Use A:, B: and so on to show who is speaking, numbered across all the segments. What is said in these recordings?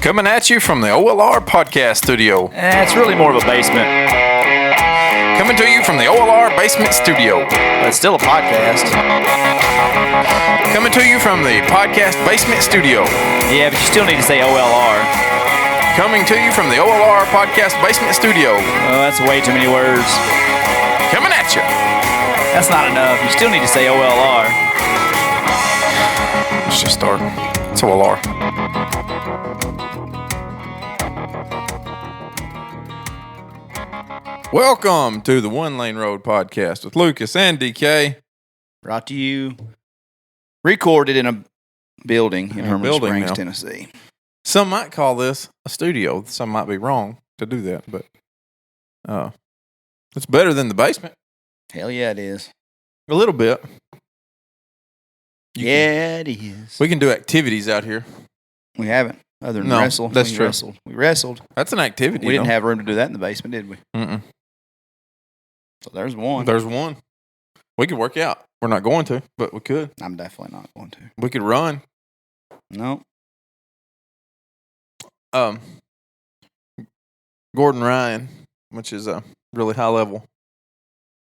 A: Coming at you from the OLR podcast studio.
B: It's really more of a basement.
A: Coming to you from the OLR basement studio.
B: But it's still a podcast.
A: Coming to you from the podcast basement studio.
B: Yeah, but you still need to say OLR.
A: Coming to you from the OLR podcast basement studio.
B: Oh, that's way too many words.
A: Coming at you.
B: That's not enough. You still need to say OLR.
A: Let's just start. It's OLR. Welcome to the One Lane Road podcast with Lucas and DK.
B: Brought to you, recorded in a building in Herman Springs,
A: now.
B: Tennessee.
A: Some might call this a studio. Some might be wrong to do that, but it's better than the basement.
B: Hell yeah, it is.
A: A little bit.
B: It is.
A: We can do activities out here.
B: We haven't, other than
A: No,
B: wrestle.
A: that's
B: We
A: true.
B: Wrestled. We wrestled.
A: That's an activity.
B: We didn't have room to do that in the basement, did we?
A: Mm-mm.
B: So there's one.
A: There's one. We could work out. We're not going to, but we could.
B: I'm definitely not going to.
A: We could run.
B: No.
A: Gordon Ryan, which is a really high level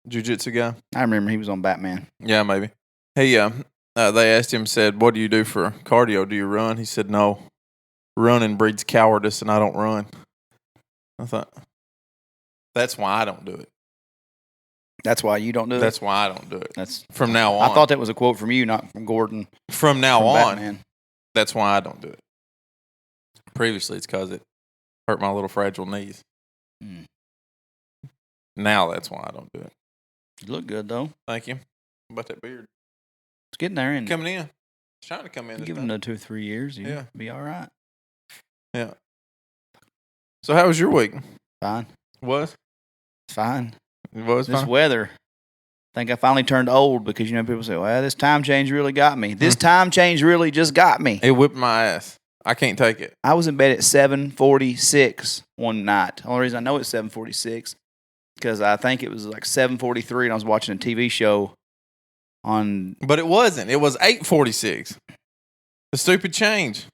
A: jiu-jitsu guy.
B: I remember he was on Batman.
A: Yeah, maybe. He they asked him, said, "What do you do for cardio? Do you run?" He said, "No. Running breeds cowardice, and I don't run." I thought, that's why I don't do it.
B: That's why you don't do it?
A: That's why I don't do it.
B: That's
A: from now on.
B: I thought that was a quote from you, not from Gordon.
A: From now
B: from
A: on,
B: Batman.
A: that's why I don't do it. Previously, it's because it hurt my little fragile knees.
B: Mm.
A: Now that's why I don't do it.
B: You look good, though.
A: Thank you. How about that beard?
B: It's getting there, isn't it?
A: Coming in. It's trying to come in.
B: Give it another 2 or 3 years. You'll
A: Yeah.
B: be all right.
A: Yeah. So how was your week?
B: Fine.
A: Was?
B: It's fine.
A: It was
B: This
A: fine?
B: weather, I think I finally turned old because, people say, well, this time change really got me. This time change really just got me.
A: It whipped my ass. I can't take it.
B: I was in bed at 7:46 one night. The only reason I know it's 7:46 because I think it was like 7:43 and I was watching a TV show on,
A: But it wasn't. It was 8:46. The stupid change.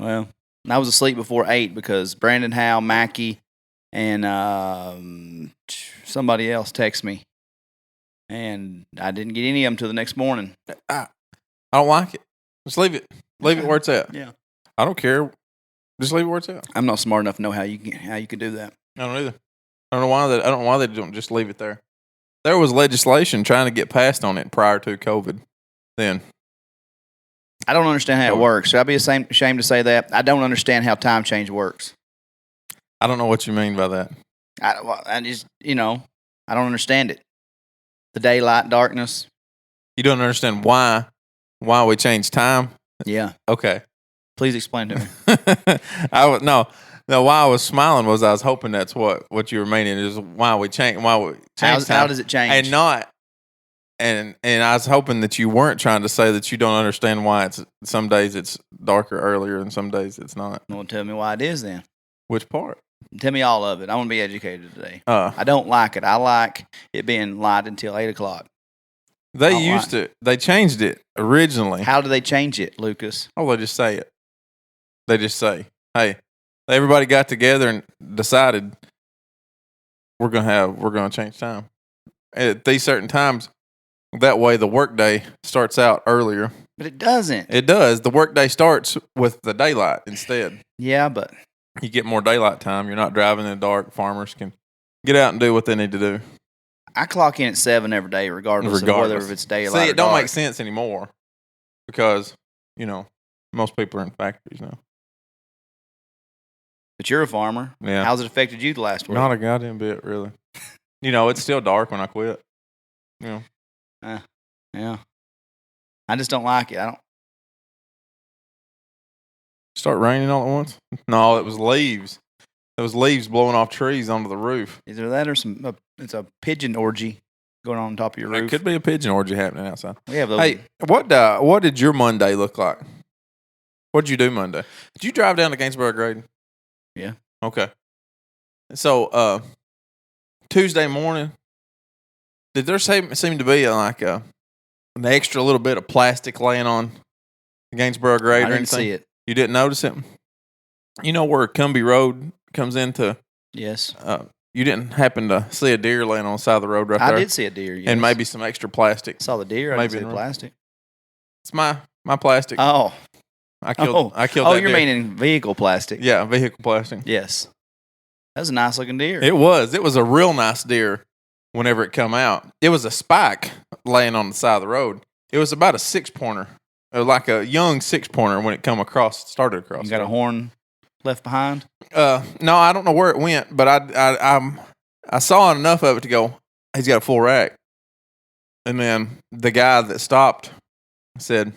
B: well, I was asleep before 8 because Brandon Howe, Mackey, and somebody else texted me. And I didn't get any of them till the next morning.
A: I don't like it. Just leave it. Leave it where it's at.
B: Yeah.
A: I don't care. Just leave it where it's at.
B: I'm not smart enough to know how you can do that.
A: I don't either. I don't know why they don't just leave it there. There was legislation trying to get passed on it prior to COVID. Then
B: I don't understand how it works. Should I be ashamed to say that? I don't understand how time change works.
A: I don't know what you mean by that.
B: I just, I don't understand it. The daylight, darkness.
A: You don't understand why we changed time.
B: Yeah.
A: Okay.
B: Please explain to me.
A: No. Why I was smiling was I was hoping that's what you were meaning is why we changed time.
B: How does it change?
A: And not and I was hoping that you weren't trying to say that you don't understand why it's some days it's darker earlier and some days it's not.
B: Well, tell me why it is then.
A: Which part?
B: Tell me all of it. I want to be educated today.
A: I
B: don't like it. I like it being light until 8 o'clock.
A: They changed it originally.
B: How do they change it, Lucas?
A: Oh, they just say it. They just say, hey, everybody got together and decided we're gonna change time at these certain times. That way, the workday starts out earlier.
B: But it doesn't.
A: It does. The workday starts with the daylight instead.
B: Yeah, but
A: You get more daylight time. You're not driving in the dark. Farmers can get out and do what they need to do.
B: I clock in at 7 every day, regardless of whether if it's daylight.
A: See,
B: or
A: it don't
B: dark.
A: make sense anymore because most people are in factories now.
B: But you're a farmer.
A: Yeah.
B: How's it affected you the last week?
A: Not a goddamn bit, really. It's still dark when I quit.
B: Yeah. I just don't like it.
A: Start raining all at once? No, it was leaves. It was leaves blowing off trees onto the roof.
B: Either that or it's a pigeon orgy going on top of your roof.
A: It could be a pigeon orgy happening outside.
B: We have those.
A: Hey, what did your Monday look like? What did you do Monday? Did you drive down to Gainesboro Graydon?
B: Yeah.
A: Okay. So Tuesday morning, did there seem to be an extra little bit of plastic laying on Gainesboro Graydon?
B: I didn't see it.
A: You didn't notice it? You know where Cumbie Road comes into?
B: Yes.
A: You didn't happen to see a deer laying on the side of the road right there?
B: I did see a deer, yes.
A: And maybe some extra plastic.
B: Saw the deer. I
A: Maybe
B: didn't see the plastic.
A: It's my plastic.
B: Oh.
A: I killed that
B: you're
A: deer.
B: meaning vehicle plastic.
A: Yeah, vehicle plastic.
B: Yes. That was a nice looking deer.
A: It was. It was a real nice deer whenever it come out. It was a spike laying on the side of the road. It was about a 6-pointer. Like a young 6-pointer when it started across.
B: You got a horn left behind?
A: No, I don't know where it went, but I saw enough of it to go, he's got a full rack. And then the guy that stopped said,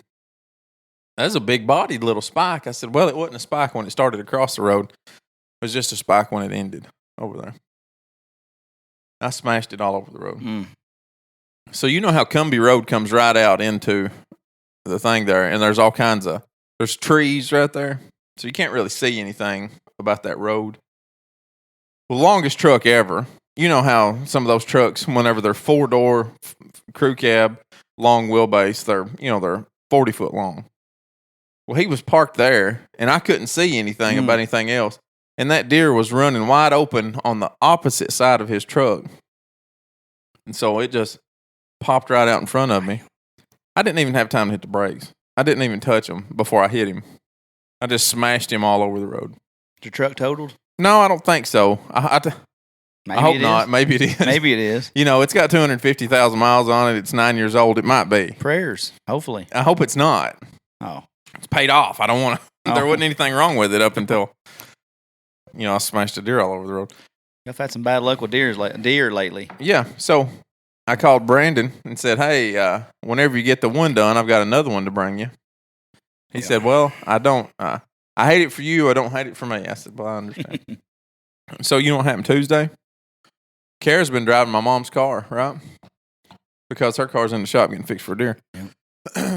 A: that's a big bodied little spike. I said, well, it wasn't a spike when it started across the road. It was just a spike when it ended over there. I smashed it all over the road.
B: Mm.
A: So you know how Cumbie Road comes right out into the thing there, and there's all kinds of, there's trees right there. So you can't really see anything about that road. The longest truck ever, you know how some of those trucks, whenever they're 4-door crew cab, long wheelbase, they're 40 foot long. Well, he was parked there, and I couldn't see anything about anything else. And that deer was running wide open on the opposite side of his truck. And so it just popped right out in front of me. I didn't even have time to hit the brakes. I didn't even touch him before I hit him. I just smashed him all over the road.
B: Is your truck totaled?
A: No, I don't think so. I hope not. Maybe it is.
B: Maybe it is.
A: You know, it's got 250,000 miles on it. It's 9 years old. It might be.
B: Prayers, hopefully.
A: I hope it's not.
B: Oh.
A: It's paid off. I don't want to. There wasn't anything wrong with it up until, I smashed a deer all over the road.
B: I've had some bad luck with deer lately.
A: Yeah. So I called Brandon and said, hey, whenever you get the one done, I've got another one to bring you. He said, well, I don't. I hate it for you. I don't hate it for me. I said, well, I understand. So you know what happened Tuesday? Kara's been driving my mom's car, right? Because her car's in the shop getting fixed for a deer.
B: Yeah.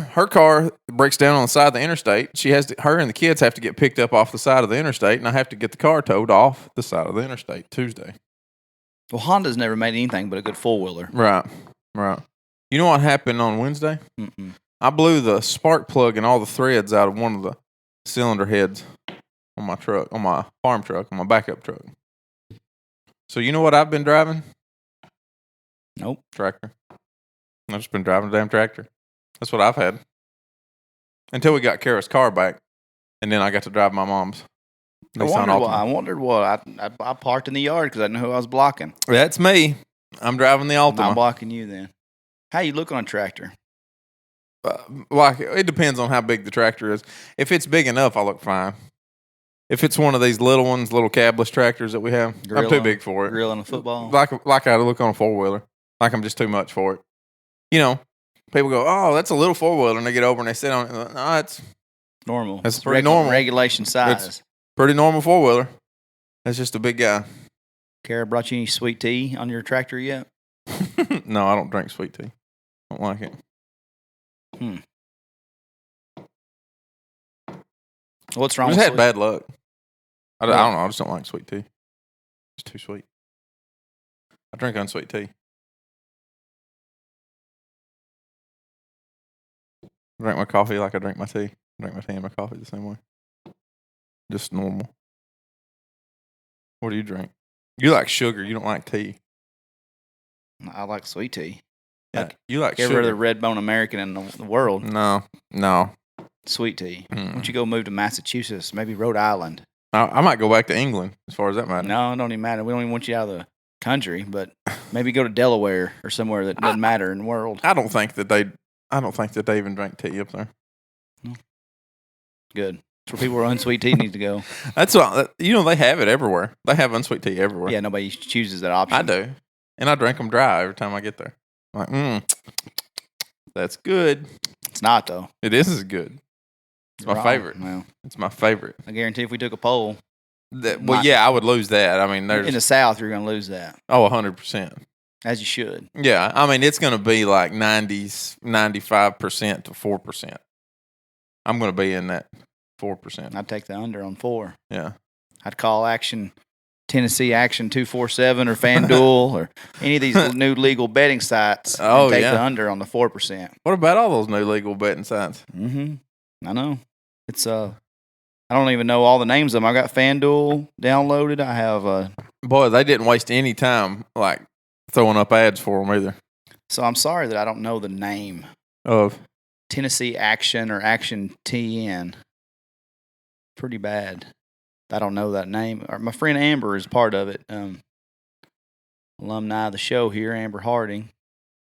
A: Her car breaks down on the side of the interstate. Her and the kids have to get picked up off the side of the interstate, and I have to get the car towed off the side of the interstate Tuesday.
B: Well, Honda's never made anything but a good four-wheeler.
A: Right. You know what happened on Wednesday?
B: Mm-mm.
A: I blew the spark plug and all the threads out of one of the cylinder heads on my truck, on my farm truck, on my backup truck. So you know what I've been driving?
B: Nope.
A: Tractor. I've just been driving a damn tractor. That's what I've had. Until we got Kara's car back, and then I got to drive my mom's.
B: I wondered what. I parked in the yard because I didn't know who I was blocking.
A: That's me. I'm driving the Altima.
B: I'm blocking you then. How you look on a tractor?
A: It depends on how big the tractor is. If it's big enough, I look fine. If it's one of these little ones, little cabless tractors that we have, I'm too big for it.
B: Grill and a football?
A: Like I look on a four-wheeler. Like I'm just too much for it. You know, people go, oh, that's a little four-wheeler, and they get over and they sit on it. No, it's
B: normal.
A: That's pretty normal.
B: Regulation size.
A: It's pretty normal four-wheeler. That's just a big guy.
B: Kara brought you any sweet tea on your tractor yet?
A: No, I don't drink sweet tea. I don't like it.
B: What's wrong
A: I
B: with
A: just had bad luck. I don't know. I just don't like sweet tea. It's too sweet. I drink unsweet tea. I drink my coffee like I drink my tea. I drink my tea and my coffee the same way. Just normal. What do you drink? You like sugar. You don't like tea.
B: I like sweet tea.
A: Yeah, you like
B: sugar. Ever the red bone American in the world?
A: No.
B: Sweet tea. Why don't you go move to Massachusetts, maybe Rhode Island?
A: I might go back to England as far as that matters.
B: No, it don't even matter. We don't even want you out of the country, but maybe go to Delaware or somewhere that doesn't matter in the world.
A: I don't think that they even drink tea up there.
B: Good. That's where people with unsweet tea need to go.
A: That's what they have it everywhere. They have unsweet tea everywhere.
B: Yeah, nobody chooses that option.
A: I do, and I drink them dry every time I get there. I'm like, that's good.
B: It's not though.
A: It is good. It's my favorite.
B: Well,
A: it's my favorite.
B: I guarantee if we took a poll.
A: I would lose that. I mean,
B: in the South, you're going to lose that.
A: Oh, 100%.
B: As you should.
A: Yeah, I mean, it's going to be like 95% to 4%. I'm going to be in that 4%.
B: I'd take the under on 4.
A: Yeah.
B: I'd call Tennessee Action 247 or FanDuel or any of these new legal betting sites. And take the under on the 4%.
A: What about all those new legal betting sites?
B: Mm-hmm. I know. It's I I don't even know all the names of them. I got FanDuel downloaded. I have
A: Boy, they didn't waste any time like throwing up ads for them either.
B: So I'm sorry that I don't know the name
A: Of
B: Tennessee Action or Action TN. Pretty bad. I don't know that name. My friend Amber is part of it. Alumni of the show here, Amber Harding.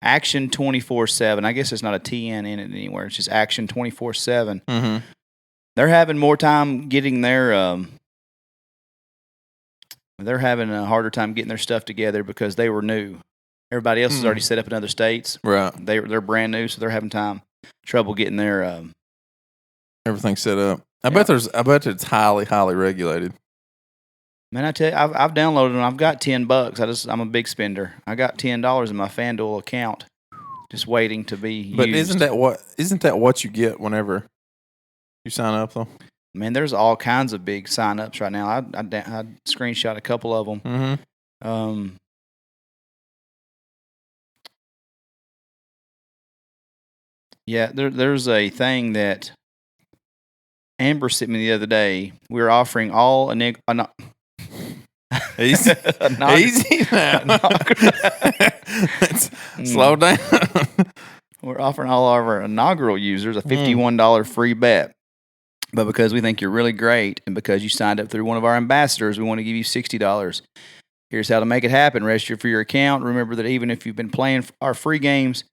B: Action 24/7. I guess there's not a TN in it anywhere. It's just Action 24/7.
A: mm-hmm.
B: They're having more time getting their. They're having a harder time getting their stuff together because they were new. Everybody else is already set up in other states.
A: Right.
B: They're brand new, so they're having trouble getting their
A: everything set up. I bet it's highly regulated.
B: Man, I tell you, I've downloaded them. I've got $10. I'm a big spender. I got $10 in my FanDuel account, just waiting to be
A: But
B: used.
A: isn't that what you get whenever you sign up though?
B: Man, there's all kinds of big sign-ups right now. I screenshot a couple of them.
A: Mm-hmm.
B: Yeah, there's a thing that Amber sent me the other day. We were offering all
A: Easy, easy now. Slow down.
B: We're offering all of our inaugural users a $51 free bet. But because we think you're really great and because you signed up through one of our ambassadors, we want to give you $60. Here's how to make it happen. Register for your account. Remember that even if you've been playing our free games,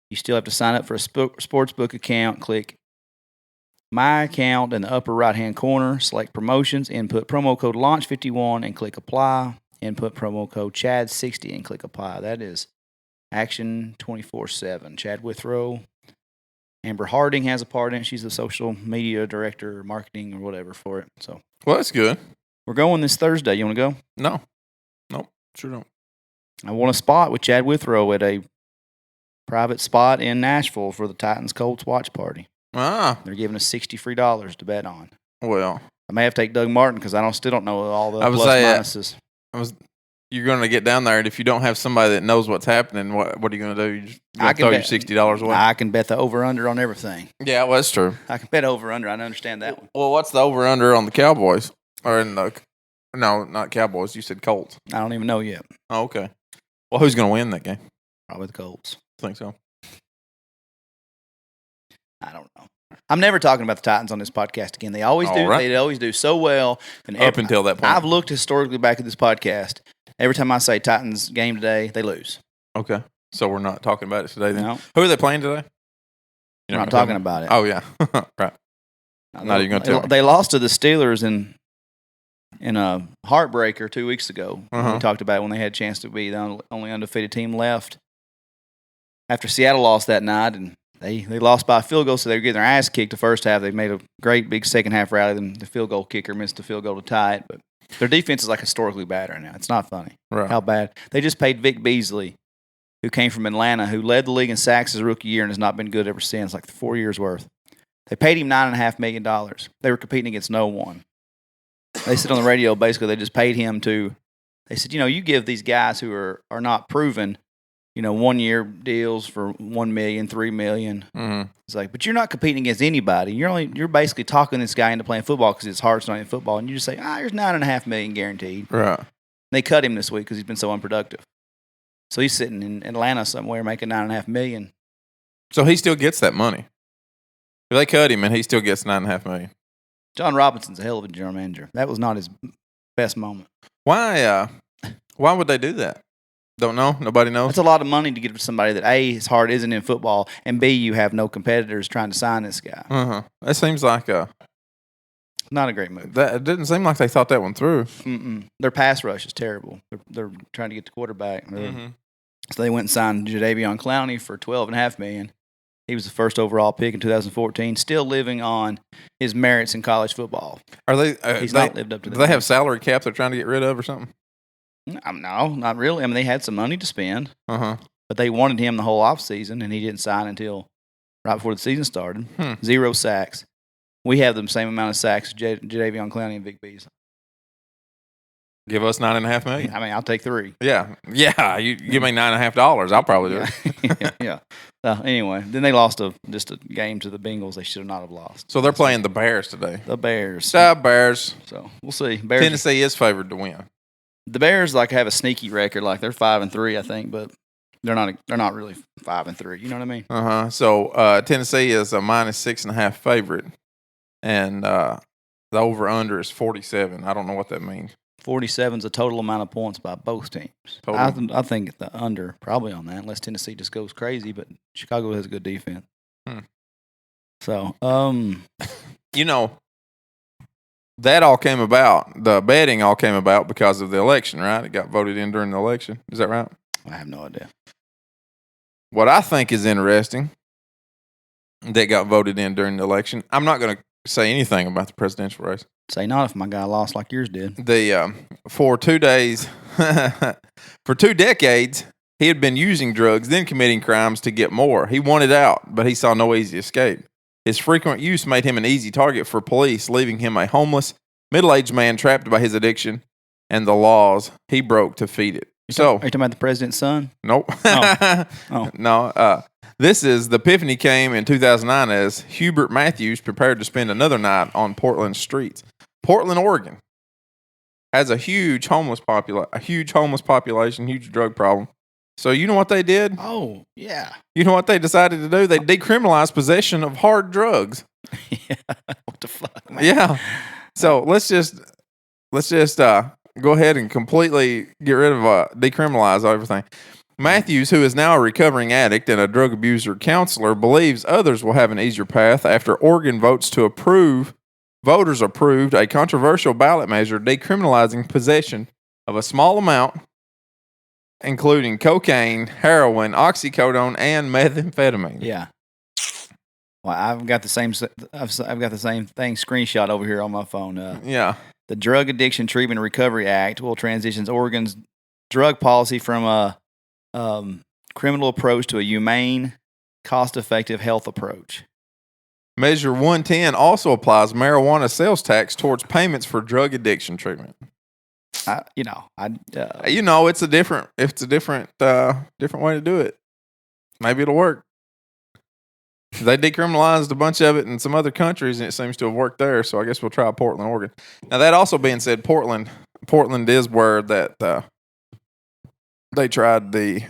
B: you still have to sign up for a sportsbook account. Click My Account in the upper right-hand corner. Select Promotions. Input promo code LAUNCH51 and click Apply. Input promo code CHAD60 and click Apply. That is Action 24/7. Chad Withrow. Amber Harding has a part in it. She's the social media director or marketing or whatever for it. So,
A: well, that's good.
B: We're going this Thursday. You want to go?
A: No. Nope. Sure don't.
B: I want a spot with Chad Withrow at a private spot in Nashville for the Titans Colts watch party.
A: Ah.
B: They're giving us $60 free to bet on.
A: Well,
B: I may have to take Doug Martin because I still don't know all the plus minuses.
A: You're going to get down there, and if you don't have somebody that knows what's happening, what are you going to do? You just throw your $60 away?
B: I can bet the over-under on everything.
A: Yeah, well, that's true.
B: I can bet over-under. I understand that one.
A: Well, what's the over-under on the Cowboys? Or in the no, not Cowboys. You said Colts.
B: I don't even know yet.
A: Oh, okay. Well, who's going to win that game?
B: Probably the Colts.
A: Think so.
B: I don't know. I'm never talking about the Titans on this podcast again. They always do.
A: Right.
B: They always do so well. And
A: up until that point.
B: I've looked historically back at this podcast. Every time I say Titans game today, they lose.
A: Okay. So we're not talking about it today then?
B: No.
A: Who are they playing today?
B: We're not talking about it.
A: Oh, yeah. Right. Not even going to tell me.
B: They lost to the Steelers in a heartbreaker 2 weeks ago. We talked about it when they had a chance to be the only undefeated team left. After Seattle lost that night, and they lost by a field goal, so they were getting their ass kicked the first half. They made a great big second half rally. Then the field goal kicker missed the field goal to tie it. But their defense is like historically bad right now. It's not funny how bad. They just paid Vic Beasley, who came from Atlanta, who led the league in sacks his rookie year and has not been good ever since, like 4 years worth. They paid him $9.5 million. They were competing against no one. They said on the radio, basically, they just paid him to. They said, you give these guys who are not proven, 1 year deals for $1 million, $3 million.
A: Mm-hmm.
B: It's like, but you're not competing against anybody. You're basically talking this guy into playing football because his heart's not in football, and you just say, here's $9.5 million guaranteed.
A: Right.
B: And they cut him this week because he's been so unproductive. So he's sitting in Atlanta somewhere making $9.5 million.
A: So he still gets that money. They cut him, and he still gets $9.5 million.
B: John Robinson's a hell of a general manager. That was not his best moment.
A: Why would they do that? Don't know. Nobody knows.
B: That's a lot of money to give to somebody that A, his heart isn't in football, and B, you have no competitors trying to sign this guy.
A: That seems like
B: not a great move.
A: It didn't seem like they thought that one through.
B: Their pass rush is terrible. They're trying to get the quarterback. So they went and signed Jadeveon Clowney for $12.5 million. He was the first overall pick in 2014, still living on his merits in college football.
A: Are they?
B: He's not lived up to that.
A: Do they have salary cap they're trying to get rid of or something?
B: No, not really. I mean, they had some money to spend,
A: but
B: they wanted him the whole offseason, and he didn't sign until right before the season started. 0 sacks. We have the same amount of sacks as Jadeveon Clowney and Vic Beasley.
A: Give us $9.5 million.
B: I mean, I'll take 3.
A: Yeah. You give me $9.5. I'll probably do it.
B: Yeah. Anyway, then they lost just a game to the Bengals. They should not have lost.
A: So they're playing the Bears today.
B: The Bears.
A: The Bears.
B: So we'll see. Bears.
A: Tennessee is favored to win.
B: The Bears have a sneaky record, they're 5-3, I think, but they're not really 5-3. You know what I mean?
A: So Tennessee is a -6.5 favorite, and the over under is 47. I don't know what that means.
B: 47 is the total amount of points by both teams. I think the under probably on that, unless Tennessee just goes crazy. But Chicago has a good defense. So,
A: that all came about. The betting all came about because of the election, right? It got voted in during the election. Is that right?
B: I have no idea.
A: What I think is interesting that got voted in during the election. I'm not going to say anything about the presidential race.
B: Say not if my guy lost like yours did.
A: For 2 days, for 2 decades, he had been using drugs, then committing crimes to get more. He wanted out, but he saw no easy escape. His frequent use made him an easy target for police, leaving him a homeless, middle-aged man trapped by his addiction and the laws he broke to feed it.
B: Are you talking about the president's son?
A: Nope.
B: Oh.
A: No. The epiphany came in 2009 as Hubert Matthews prepared to spend another night on Portland streets. Portland, Oregon, has a huge homeless population, huge drug problem. So you know what they did?
B: Oh, yeah.
A: You know what they decided to do? They decriminalized possession of hard drugs.
B: Yeah. What the fuck, man?
A: Yeah. So let's just go ahead and completely get rid of decriminalize everything. Matthews, who is now a recovering addict and a drug abuser counselor, believes others will have an easier path after Oregon voters approved a controversial ballot measure decriminalizing possession of a small amount, including cocaine, heroin, oxycodone, and methamphetamine.
B: Yeah. Well, I've got the same thing screenshot over here on my phone.
A: Yeah.
B: The Drug Addiction Treatment and Recovery Act will transition Oregon's drug policy from a criminal approach to a humane, cost-effective health approach.
A: Measure 110 also applies marijuana sales tax towards payments for drug addiction treatment. It's a different way to do it. Maybe it'll work. They decriminalized a bunch of it in some other countries, and it seems to have worked there. So I guess we'll try Portland, Oregon. Now, that also being said, Portland is where that they tried the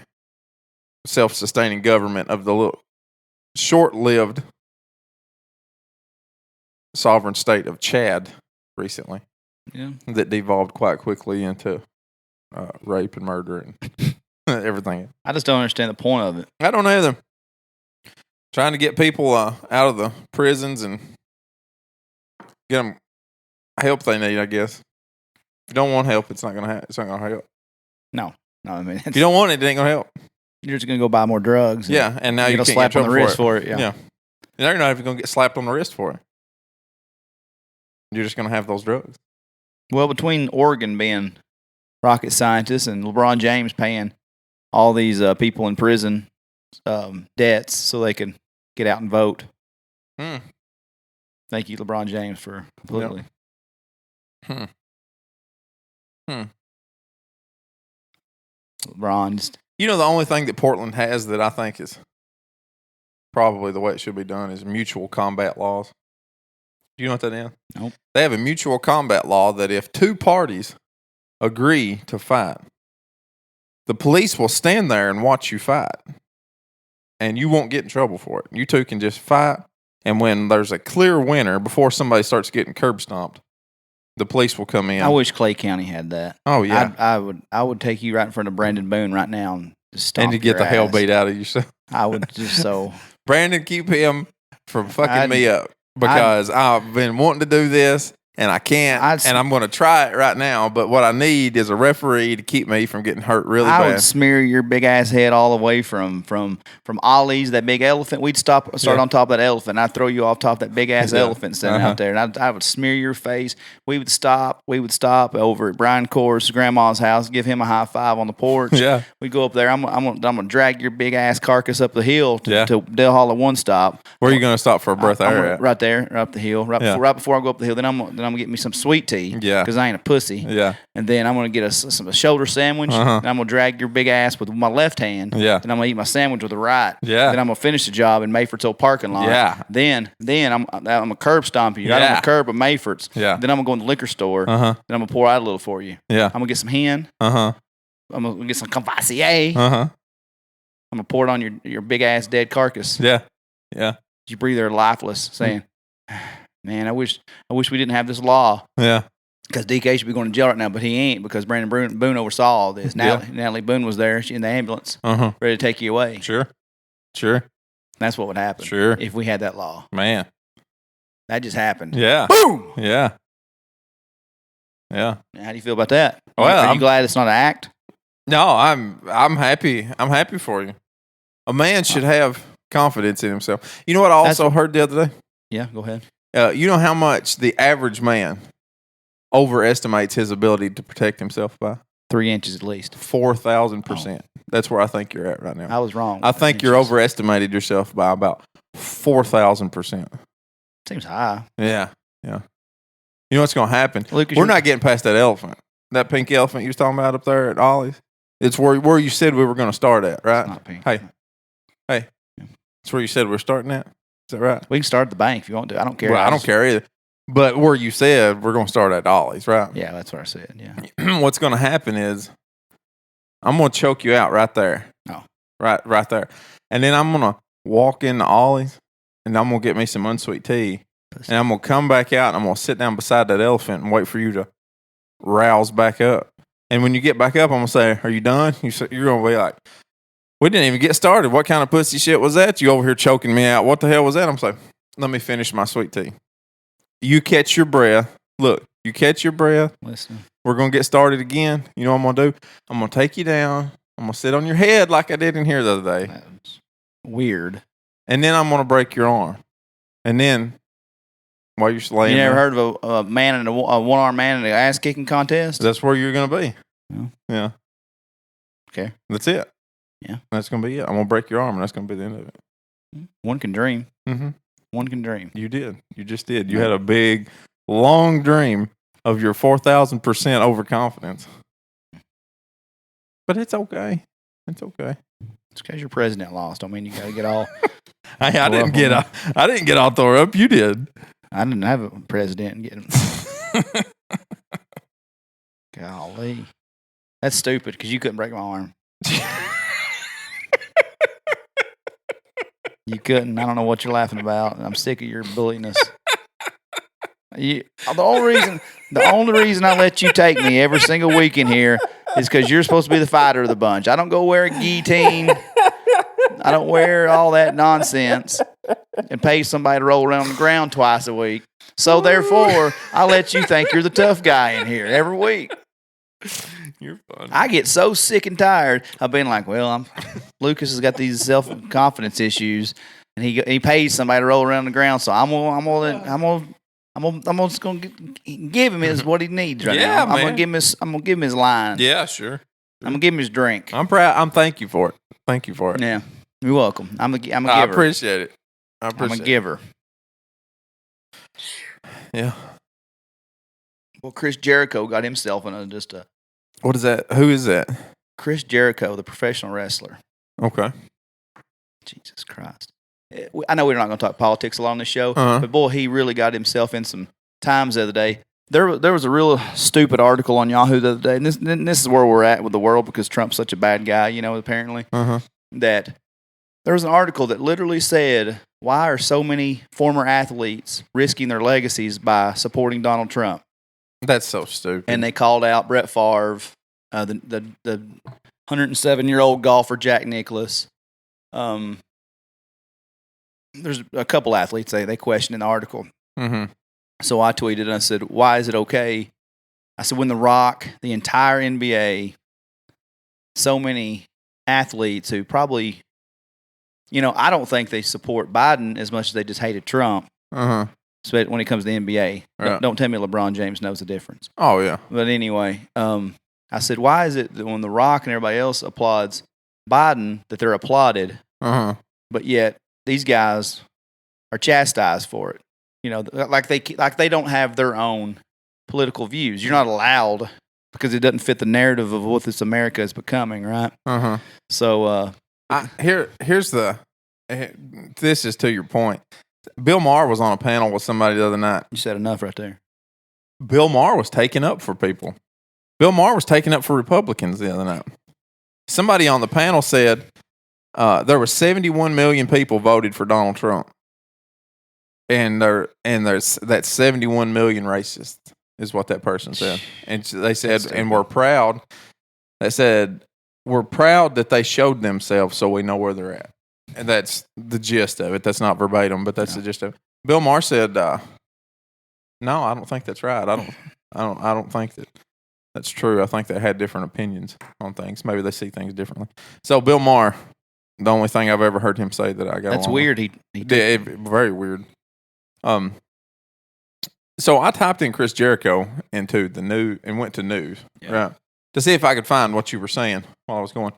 A: self-sustaining government of the little short-lived sovereign state of Chad recently.
B: Yeah, that
A: devolved quite quickly into rape and murder and everything.
B: I just don't understand the point of it.
A: I don't either. Trying to get people out of the prisons and get them help they need, I guess. If you don't want help, it's not gonna help.
B: No. I mean,
A: if you don't want it, it ain't gonna help.
B: You're just gonna go buy more drugs.
A: Yeah, and now you
B: get
A: can't
B: slap
A: get
B: on the wrist for it. Yeah.
A: Now you're not even gonna get slapped on the wrist for it. You're just gonna have those drugs.
B: Well, between Oregon being rocket scientists and LeBron James paying all these people in prison debts so they can get out and vote. Thank you, LeBron James, for completely. LeBron just...
A: the only thing that Portland has that I think is probably the way it should be done is mutual combat laws. Do you know what that is?
B: Nope.
A: They have a mutual combat law that if 2 parties agree to fight, the police will stand there and watch you fight. And you won't get in trouble for it. You 2 can just fight. And when there's a clear winner, before somebody starts getting curb stomped, the police will come in.
B: I wish Clay County had that.
A: Oh, yeah.
B: I would take you right in front of Brandon Boone right now and just stomp
A: and to get the
B: ass.
A: hell beat out of you.
B: I would just so...
A: Brandon, keep him from fucking me up. Because I've been wanting to do this, and I can't, and I'm going to try it right now. But what I need is a referee to keep me from getting hurt really bad.
B: I would smear your big ass head all the way from Ollie's, that big elephant. We'd start on top of that elephant. I'd throw you off top of that big ass elephant sitting out there, and I would smear your face. We would stop over at Brian Cor's grandma's house, give him a high five on the porch.
A: Yeah,
B: we go up there. I'm gonna drag your big ass carcass up the hill to Dale Hollow one stop.
A: Where are you gonna stop for a breath of air?
B: Right there, up the hill. Right before I go up the hill. Then I'm Then I'm going to get me some sweet tea.
A: Yeah.
B: Because I ain't a pussy.
A: Yeah.
B: And then I'm going to get a shoulder sandwich. And I'm going to drag your big ass with my left hand.
A: Yeah.
B: Then I'm going to eat my sandwich with the right.
A: Yeah.
B: Then I'm going to finish the job in Mayford's old parking lot.
A: Yeah.
B: Then I'm a curb stomp you right on the curb of Mayford's.
A: Yeah.
B: Then I'm going to go in the liquor store. Then I'm going to pour out a little for you.
A: Yeah.
B: I'm going to get some hen. I'm going to get some Courvoisier. I'm going to pour it on your big ass dead carcass.
A: Yeah. Yeah.
B: You breathe there lifeless, saying, "Man, I wish we didn't have this law."
A: Yeah.
B: Because DK should be going to jail right now, but he ain't because Brandon Boone oversaw all this. Natalie Boone was there, she in the ambulance, ready to take you away.
A: Sure.
B: That's what would happen.
A: Sure.
B: If we had that law.
A: Man.
B: That just happened.
A: Yeah.
B: Boom.
A: Yeah. Yeah.
B: How do you feel about that?
A: Well,
B: are you glad it's not an act?
A: No, I'm happy. I'm happy for you. A man should have confidence in himself. You know what I also heard the other day?
B: Yeah, go ahead.
A: You know how much the average man overestimates his ability to protect himself by?
B: 3 inches at least.
A: 4,000%. That's where I think you're at right now.
B: I was wrong.
A: I think you're overestimated yourself by about 4,000%.
B: Seems high.
A: Yeah. You know what's going to happen?
B: Lucas,
A: we're not getting past that elephant. That pink elephant you was talking about up there at Ollie's. It's where you said we were going to start at, right?
B: It's not pink.
A: Hey. That's where you said we're starting at? Is that right?
B: We can start at the bank if you want to. I don't care.
A: Well, I don't care either. But where you said we're going to start at Ollie's, right?
B: Yeah, that's what I said, yeah.
A: What's going to happen is I'm going to choke you out right there.
B: Oh.
A: Right there. And then I'm going to walk into Ollie's and I'm going to get me some unsweet tea. And I'm going to come back out and I'm going to sit down beside that elephant and wait for you to rouse back up. And when you get back up, I'm going to say, "Are you done?" You're going to be like, "We didn't even get started. What kind of pussy shit was that? You over here choking me out. What the hell was that?" I'm saying, "Let me finish my sweet tea." You catch your breath. Look, you catch your breath.
B: Listen.
A: We're going to get started again. You know what I'm going to do? I'm going to take you down. I'm going to sit on your head like I did in here the other day.
B: That's weird.
A: And then I'm going to break your arm. And then, while you're laying
B: You never
A: there,
B: heard of a man in a one-armed man in an ass-kicking contest?
A: that's where you're going to be. Yeah.
B: Okay.
A: That's it.
B: Yeah.
A: That's going to be it. I'm going to break your arm, and that's going to be the end of it.
B: One can dream.
A: Mm-hmm.
B: One can dream.
A: You did. You just did. You had a big, long dream of your 4,000% overconfidence. But it's okay. It's okay.
B: It's because your president lost. I mean, you got to get all.
A: I didn't get all tore up. You did.
B: I didn't have a president get him. Golly. That's stupid because you couldn't break my arm. You couldn't. I don't know what you're laughing about. I'm sick of your bulliness. The only reason I let you take me every single week in here is because you're supposed to be the fighter of the bunch. I don't go wear a guillotine. I don't wear all that nonsense and pay somebody to roll around on the ground twice a week. So therefore, I let you think you're the tough guy in here every week.
A: You're funny.
B: I get so sick and tired of being like, well, Lucas has got these self-confidence issues, and he pays somebody to roll around on the ground. So I'm just gonna give him what he needs right now. I'm gonna give him his line.
A: Yeah, sure.
B: I'm gonna give him his drink.
A: I'm proud. I'm thank you for it. Thank you for it.
B: Yeah, you're welcome. I'm a giver.
A: I appreciate it.
B: I'm a giver.
A: Yeah.
B: Well, Chris Jericho got himself in just a.
A: What is that? Who is that?
B: Chris Jericho, the professional wrestler.
A: Okay.
B: Jesus Christ. I know we're not going to talk politics a lot on this show, but boy, he really got himself in some times the other day. There was a real stupid article on Yahoo the other day, and this is where we're at with the world because Trump's such a bad guy, apparently, that there was an article that literally said, why are so many former athletes risking their legacies by supporting Donald Trump?
A: That's so stupid.
B: And they called out Brett Favre, the 107-year-old golfer Jack Nicklaus. There's a couple athletes they questioned in the article.
A: Mm-hmm.
B: So I tweeted and I said, why is it okay? I said, when The Rock, the entire NBA, so many athletes who probably, I don't think they support Biden as much as they just hated Trump. Especially when it comes to the NBA.
A: Right.
B: Don't tell me LeBron James knows the difference.
A: Oh, yeah.
B: But anyway, I said, why is it that when The Rock and everybody else applauds Biden that they're applauded, but yet these guys are chastised for it? like they don't have their own political views. You're not allowed because it doesn't fit the narrative of what this America is becoming, right? So
A: this is to your point. Bill Maher was on a panel with somebody the other night.
B: You said enough right there.
A: Bill Maher was taking up for people. Bill Maher was taking up for Republicans the other night. Somebody on the panel said there were 71 million people voted for Donald Trump, and there's that's 71 million racists is what that person said. And they said, and we're proud. They said we're proud that they showed themselves, so we know where they're at. And that's the gist of it. That's not verbatim, but that's the gist of it. Bill Maher said, "No, I don't think that's right. I don't think that's true. I think they had different opinions on things. Maybe they see things differently." So Bill Maher, the only thing I've ever heard him say that I got
B: that's weird.
A: With. Very weird. So I typed in Chris Jericho into the news and went to news, right, to see if I could find what you were saying while I was going.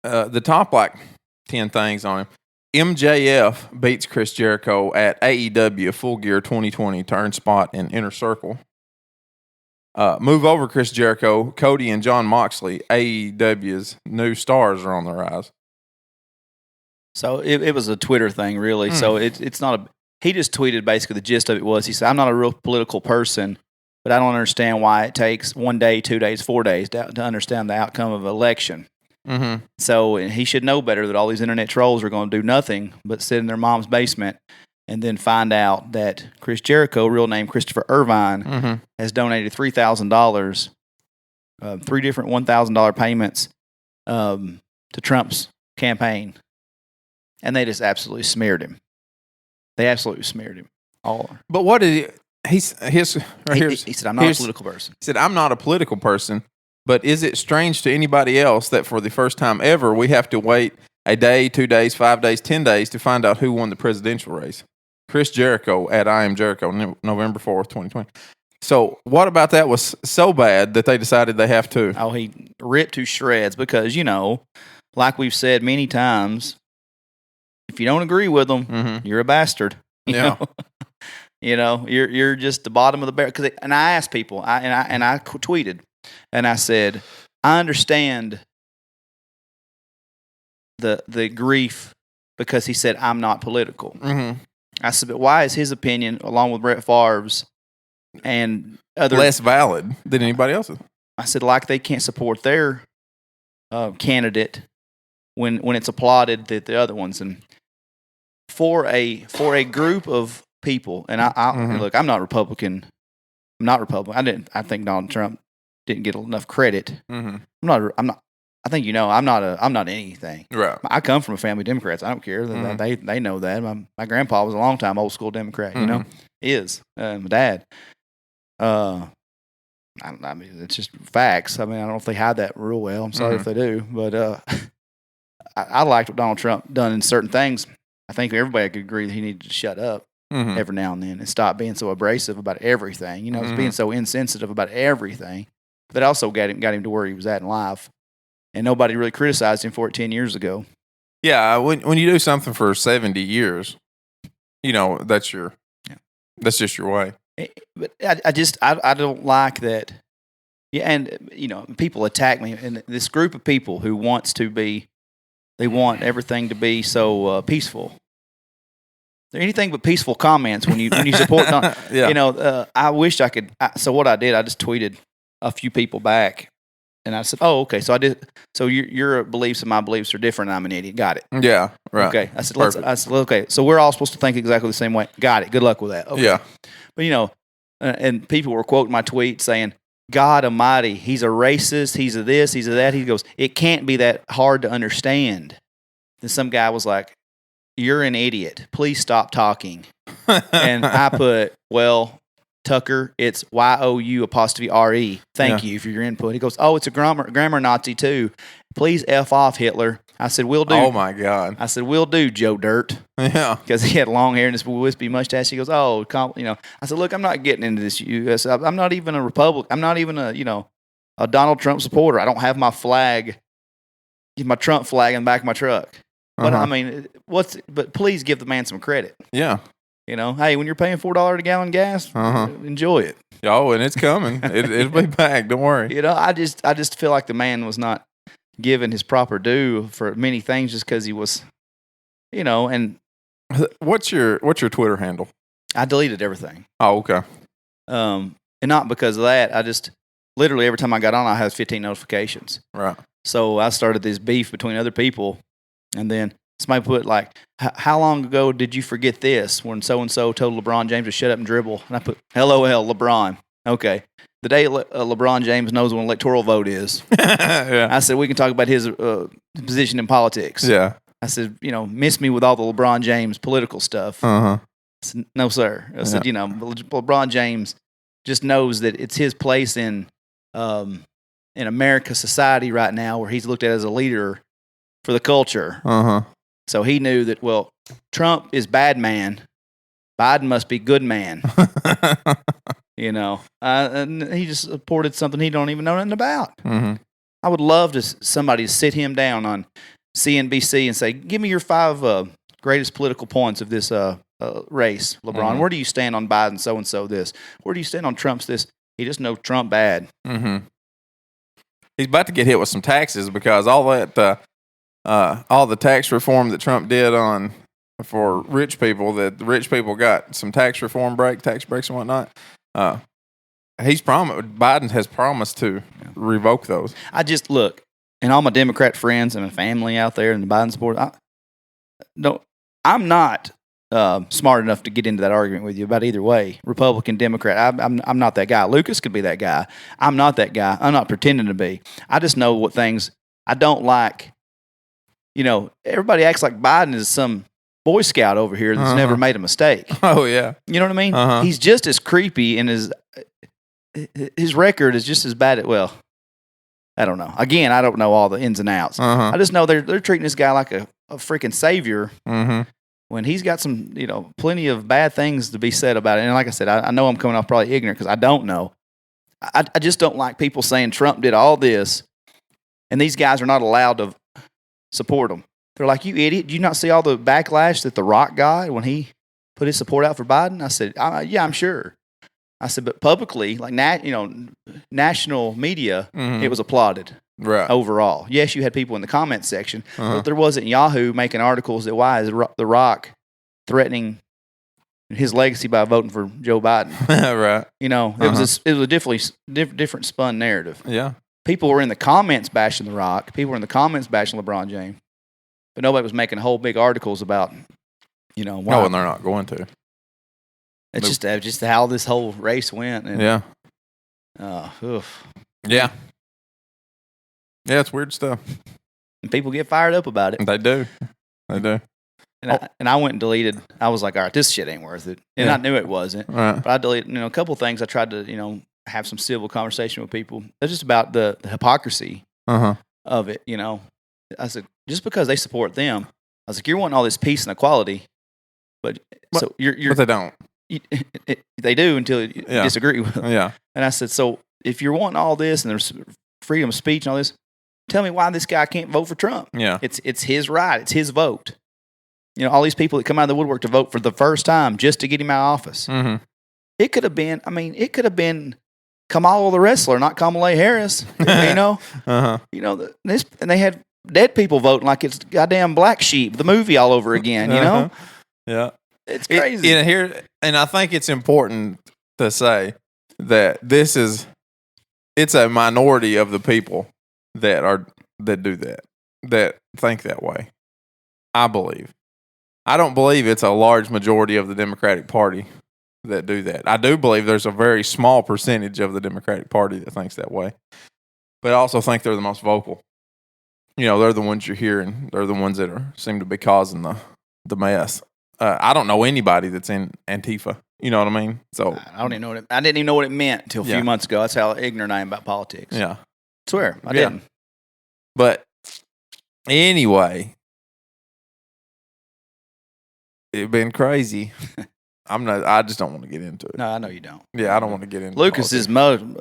A: The top 10 things on him. MJF beats Chris Jericho at AEW Full Gear 2020 turn spot in Inner Circle. Move over Chris Jericho, Cody and John Moxley, AEW's new stars are on the rise.
B: So it was a Twitter thing, really. So it's not a. He just tweeted basically the gist of it was he said, "I'm not a real political person, but I don't understand why it takes 1 day, 2 days, 4 days to understand the outcome of an election." So he should know better that all these internet trolls are going to do nothing but sit in their mom's basement and then find out that Chris Jericho, real name Christopher Irvine, has donated $3,000, 3 different $1,000 payments to Trump's campaign. And they just absolutely smeared him. They absolutely smeared him.
A: But what did he said,
B: "I'm not a political person."
A: He said, "I'm not a political person. But is it strange to anybody else that for the first time ever, we have to wait a day, 2 days, 5 days, 10 days to find out who won the presidential race?" Chris Jericho at I Am Jericho, November 4th, 2020. So what about that was so bad that they decided they have to?
B: Oh, he ripped to shreds because, like we've said many times, if you don't agree with them, you're a bastard. You know? You're just the bottom of the barrel. And I asked people, I tweeted, and I said, I understand the grief because he said, "I'm not political." I said, but why is his opinion, along with Brett Favre's and other,
A: less valid than anybody else's?
B: I said, like they can't support their candidate when it's applauded that the other ones. And for a group of people, and I look, I'm not Republican. I'm not Republican. I think Donald Trump didn't get enough credit. I'm not. I think I'm not anything.
A: Right.
B: I come from a family of Democrats. I don't care. They know that. My grandpa was a long time old school Democrat. Is my dad. I mean, it's just facts. I mean, I don't know if they hide that real well. I'm sorry if they do, but I liked what Donald Trump done in certain things. I think everybody could agree that he needed to shut up every now and then and stop being so abrasive about everything. Being so insensitive about everything. That also got him to where he was at in life. And nobody really criticized him for it 10 years ago.
A: Yeah, when you do something for 70 years, that's just your way.
B: But I don't like that. Yeah, and people attack me, and this group of people who they want everything to be so peaceful. They're anything but peaceful comments when you support. I wish I could. So what I did, I just tweeted a few people back. And I said, "Oh, okay. So I did. So your beliefs and my beliefs are different. And I'm an idiot. Got it.
A: Yeah, right.
B: Okay. I said, okay. So we're all supposed to think exactly the same way. Got it. Good luck with that. Okay.
A: Yeah.
B: But and people were quoting my tweet saying, "God Almighty, he's a racist. He's a this. He's a that." He goes, "It can't be that hard to understand." Then some guy was like, "You're an idiot. Please stop talking." And I put, "Well, Tucker, it's YOU''RE. Thank you for your input." He goes, "Oh, it's a grammar Nazi too. Please F off, Hitler." I said, "Will do."
A: Oh my God.
B: I said, "Will do, Joe Dirt."
A: Yeah.
B: Because he had long hair and this wispy mustache. He goes, "Oh, I said, "Look, I'm not getting into this. I'm not even a Republican. I'm not even a Donald Trump supporter. I don't have my flag, my Trump flag in the back of my truck. But I mean, but please give the man some credit.
A: Yeah.
B: You know, hey, when you're paying $4 a gallon gas, enjoy it.
A: Oh, and it's coming. It'll be back. Don't worry.
B: You know, I just feel like the man was not given his proper due for many things just because he was, you know. And
A: what's your Twitter handle?
B: I deleted everything.
A: Oh, okay.
B: And not because of that. I just literally every time I got on, I had 15 notifications.
A: Right.
B: So I started this beef between other people, and then somebody put like, "How long ago did you forget this?" When so and so told LeBron James to shut up and dribble, and I put, "LOL, LeBron." Okay, the day LeBron James knows when an electoral vote is.
A: Yeah.
B: I said we can talk about his position in politics.
A: Yeah.
B: I said, you know, miss me with all the LeBron James political stuff. I said, no, sir. I said, you know, LeBron James just knows that it's his place in America society right now, where he's looked at as a leader for the culture. So he knew that, well, Trump is bad man. Biden must be good man. You know, and he just supported something he don't even know nothing about. I would love to somebody to sit him down on CNBC and say, give me your 5 greatest political points of this race, LeBron. Where do you stand on Biden so-and-so this? Where do you stand on Trump's this? He just knows Trump bad.
A: He's about to get hit with some taxes because all that, all the tax reform that Trump did for rich people, that the rich people got some tax breaks and whatnot. Biden has promised to revoke those.
B: I just look, and all my Democrat friends and my family out there and the Biden supporters, I'm not smart enough to get into that argument with you about either way, Republican, Democrat. I'm not that guy. Lucas could be that guy. I'm not that guy. I'm not pretending to be. I just know what things I don't like. You know, everybody acts like Biden is some Boy Scout over here that's never made a mistake.
A: Oh, yeah.
B: You know what I mean? He's just as creepy, and his record is just as bad at, well, I don't know. Again, I don't know all the ins and outs. I just know they're treating this guy like a freaking savior when he's got some, you know, plenty of bad things to be said about it. And like I said, I know I'm coming off probably ignorant because I don't know. I just don't like people saying Trump did all this, and these guys are not allowed to support him. They're like, you idiot. Did you not see all the backlash that The Rock got when he put his support out for Biden? I said, yeah, I'm sure. I said, but publicly, like, national media, it was applauded overall. Yes, you had people in the comments section, but there wasn't Yahoo making articles that why is The Rock threatening his legacy by voting for Joe Biden.
A: Right.
B: You know, it was a different spun narrative.
A: Yeah.
B: People were in the comments bashing The Rock. People were in the comments bashing LeBron James. But nobody was making whole big articles about, you know, why.
A: No, and they're not going to.
B: It's just how this whole race went. And,
A: yeah.
B: Oof.
A: Yeah. Yeah, it's weird stuff.
B: And people get fired up about it.
A: They do. They do.
B: And I went and deleted. I was like, all right, this shit ain't worth it. And I knew it wasn't.
A: Right.
B: But I deleted, you know, a couple of things. I tried to, you know, have some civil conversation with people. It's just about the hypocrisy of it, you know. I said, just because they support them, I was like, you're wanting all this peace and equality, but so you're
A: but they don't.
B: They do until you disagree with them.
A: Yeah.
B: And I said, so if you're wanting all this and there's freedom of speech and all this, tell me why this guy can't vote for Trump.
A: Yeah.
B: It's his right. It's his vote. You know, all these people that come out of the woodwork to vote for the first time just to get him out of office. It could have been Kamala the wrestler, not Kamala Harris. You know? You know, and they had dead people voting like it's goddamn Black Sheep, the movie all over again, you know?
A: Yeah.
B: It's crazy.
A: And I think it's important to say that it's a minority of the people that do that think that way. I believe. I don't believe it's a large majority of the Democratic Party that do that. I do believe there's a very small percentage of the Democratic Party that thinks that way. But I also think they're the most vocal. You know, they're the ones you're hearing. They're the ones that seem to be causing the mess. I don't know anybody that's in Antifa. You know what I mean? So
B: I didn't even know what it meant until a few months ago. That's how ignorant I am about politics.
A: Yeah.
B: I swear, I didn't.
A: But anyway, it's been crazy. I just don't want to get into it.
B: No, I know you don't.
A: Yeah, I don't want to get into
B: Lucas's mode.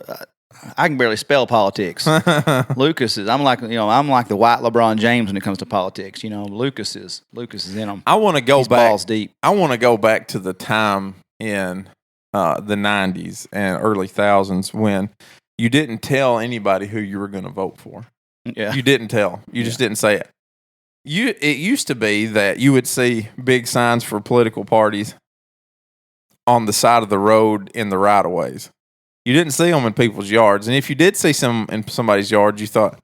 B: I can barely spell politics. Lucas is. I'm like the white LeBron James when it comes to politics. Lucas is in them.
A: I want to go
B: He's
A: back.
B: Balls deep.
A: I want to go back to the time in the 90s and early thousands when you didn't tell anybody who you were going to vote for.
B: Yeah,
A: you didn't tell. You just didn't say it. It used to be that you would see big signs for political parties on the side of the road in the right of ways. You didn't see them in people's yards. And if you did see some in somebody's yard, you thought,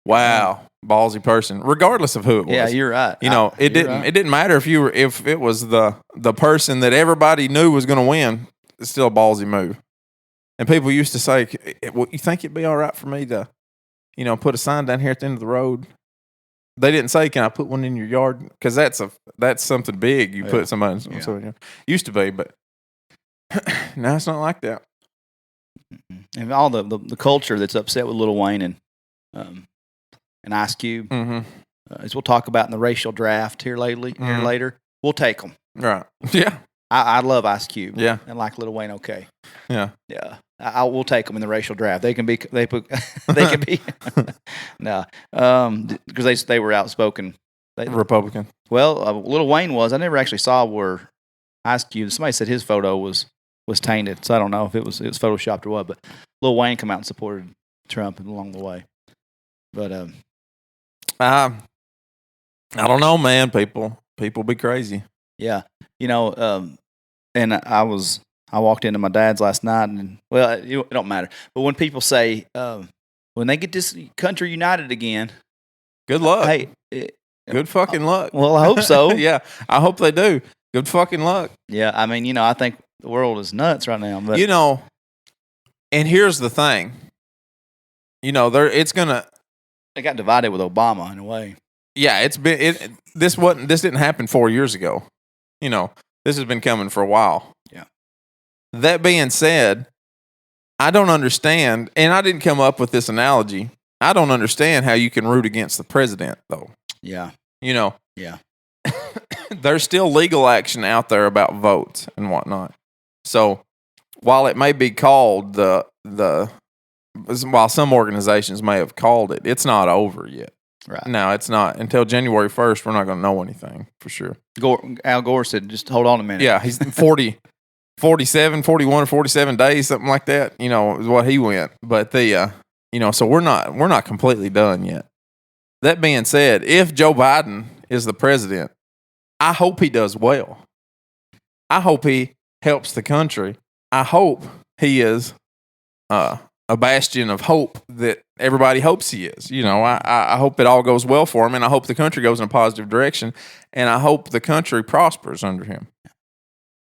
A: wow, ballsy person, regardless of who it was.
B: Yeah, you're right.
A: It didn't matter if it was the person that everybody knew was going to win. It's still a ballsy move. And people used to say, well, you think it'd be all right for me to, put a sign down here at the end of the road? They didn't say, can I put one in your yard? Because that's something big. You put somebody in so used to be, but now it's not like that.
B: And all the culture that's upset with Lil Wayne and Ice Cube, as we'll talk about in the racial draft here later, we'll take them.
A: Right. Yeah.
B: I love Ice Cube.
A: Yeah.
B: And like Lil Wayne, okay.
A: Yeah.
B: Yeah. I will take them in the racial draft. They can be no, because they were outspoken.
A: Republican.
B: Well, Lil Wayne was. I never actually saw where Ice Cube. Somebody said his photo was tainted, so I don't know if it was photoshopped or what. But Lil Wayne come out and supported Trump along the way. But
A: I don't know, man. People be crazy.
B: Yeah, and I walked into my dad's last night, and it don't matter. But when people say when they get this country united again,
A: good luck.
B: Hey,
A: good fucking luck.
B: Well, I hope so.
A: Yeah, I hope they do. Good fucking luck.
B: Yeah, I mean, I think the world is nuts right now. But
A: and here's the thing. It's gonna.
B: They got divided with Obama in a way.
A: Yeah, this didn't happen 4 years ago. This has been coming for a while.
B: Yeah.
A: That being said, I don't understand, and I didn't come up with this analogy. I don't understand how you can root against the president, though.
B: Yeah.
A: Yeah.
B: There's
A: still legal action out there about votes and whatnot. So while it may be called while some organizations may have called it, it's not over yet.
B: Right.
A: No, it's not. Until January 1st, we're not going to know anything for sure.
B: Al Gore said, just hold on a minute.
A: Yeah, he's 41 or 47 days, something like that, is what he went. But so we're not completely done yet. That being said, if Joe Biden is the president, I hope he does well. I hope he helps the country. I hope he is a bastion of hope that everybody hopes he is. I hope it all goes well for him, and I hope the country goes in a positive direction, and I hope the country prospers under him.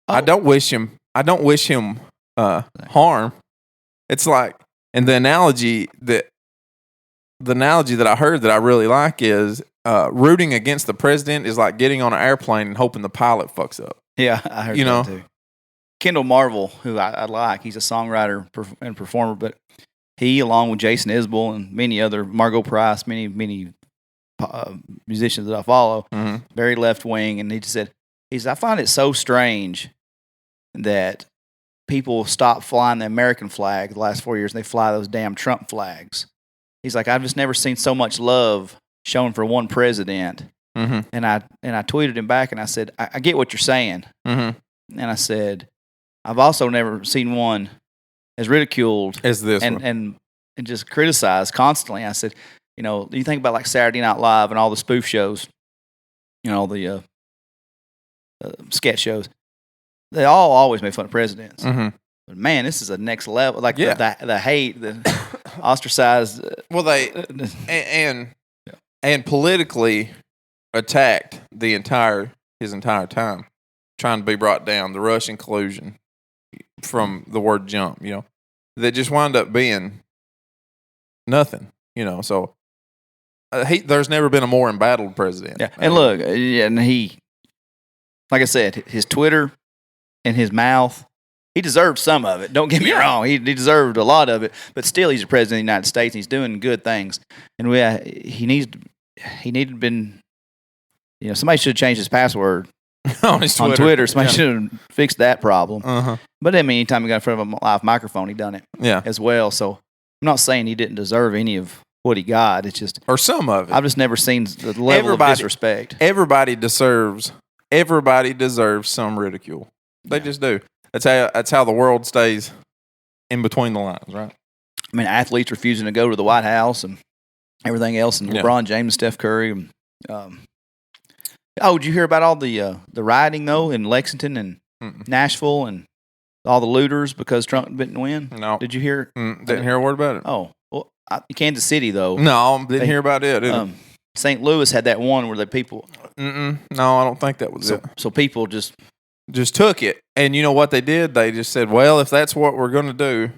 A: Oh. I don't wish him harm. It's like, and the analogy that I heard that I really like is rooting against the president is like getting on an airplane and hoping the pilot fucks up.
B: Yeah, I heard that too. Kendall Marvel, who I like, he's a songwriter and performer, but he, along with Jason Isbell and many other, Margot Price, many musicians that I follow, very left wing, and he just said, I find it so strange that people stop flying the American flag the last 4 years and they fly those damn Trump flags. He's like, I've just never seen so much love shown for one president. Mm-hmm. And I tweeted him back and I said, I get what you're saying. Mm-hmm. And I said, I've also never seen one as ridiculed
A: as this
B: and just criticized constantly. I said, you think about like Saturday Night Live and all the spoof shows, the sketch shows. They all always make fun of presidents. Mm-hmm. But man, this is a next level. Like the hate, the ostracized.
A: Well, they and politically attacked his entire time, trying to be brought down. The Russian collusion from the word jump, that just wound up being nothing. So there's never been a more embattled president.
B: Yeah, and look, and he, like I said, his Twitter and his mouth. He deserved some of it. Don't get me wrong. He deserved a lot of it. But still, he's the president of the United States. And he's doing good things. And he needed to been, somebody should have changed his password
A: on
B: Twitter. Somebody should have fixed that problem. Uh-huh. But I mean, anytime he got in front of a live microphone, he done it as well. So not saying he didn't deserve any of what he got. It's just
A: or some of it.
B: I've just never seen the level of disrespect.
A: Everybody deserves some ridicule. They just do. That's how the world stays in between the lines, right?
B: I mean, athletes refusing to go to the White House and everything else, and LeBron James and Steph Curry. Did you hear about all the rioting though in Lexington and Nashville and all the looters because Trump didn't win?
A: No.
B: Did you hear?
A: Didn't hear a word about it.
B: Oh, well, Kansas City though.
A: No, didn't hear about it.
B: St. Louis had that one where the people.
A: No, I don't think that was it.
B: So people just
A: took it, and you know what they did? They just said, "Well, if that's what we're going to do,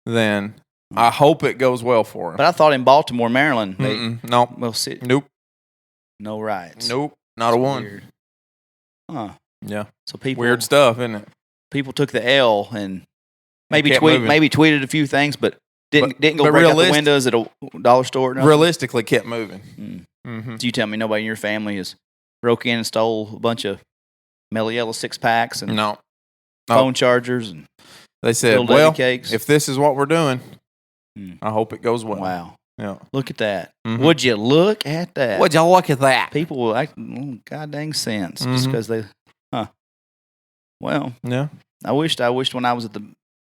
A: then I hope it goes well for them."
B: But I thought in Baltimore, Maryland,
A: no,
B: well, City,
A: nope,
B: no riots,
A: nope, not a one.
B: Weird. Huh?
A: Yeah.
B: So people
A: weird stuff, isn't it?
B: People took the L and maybe tweeted a few things, but didn't go break out the windows at a dollar store.
A: Realistically, kept moving.
B: So you tell me nobody in your family has broke in and stole a bunch of Mellow Yellow 6-packs and phone chargers and
A: they said, well, cakes. If this is what we're doing, I hope it goes well.
B: Wow.
A: Yeah.
B: Look at that. Would you look at that?
A: Would you look at that?
B: People will act god dang sense just because they Well,
A: yeah.
B: I wished when I was at the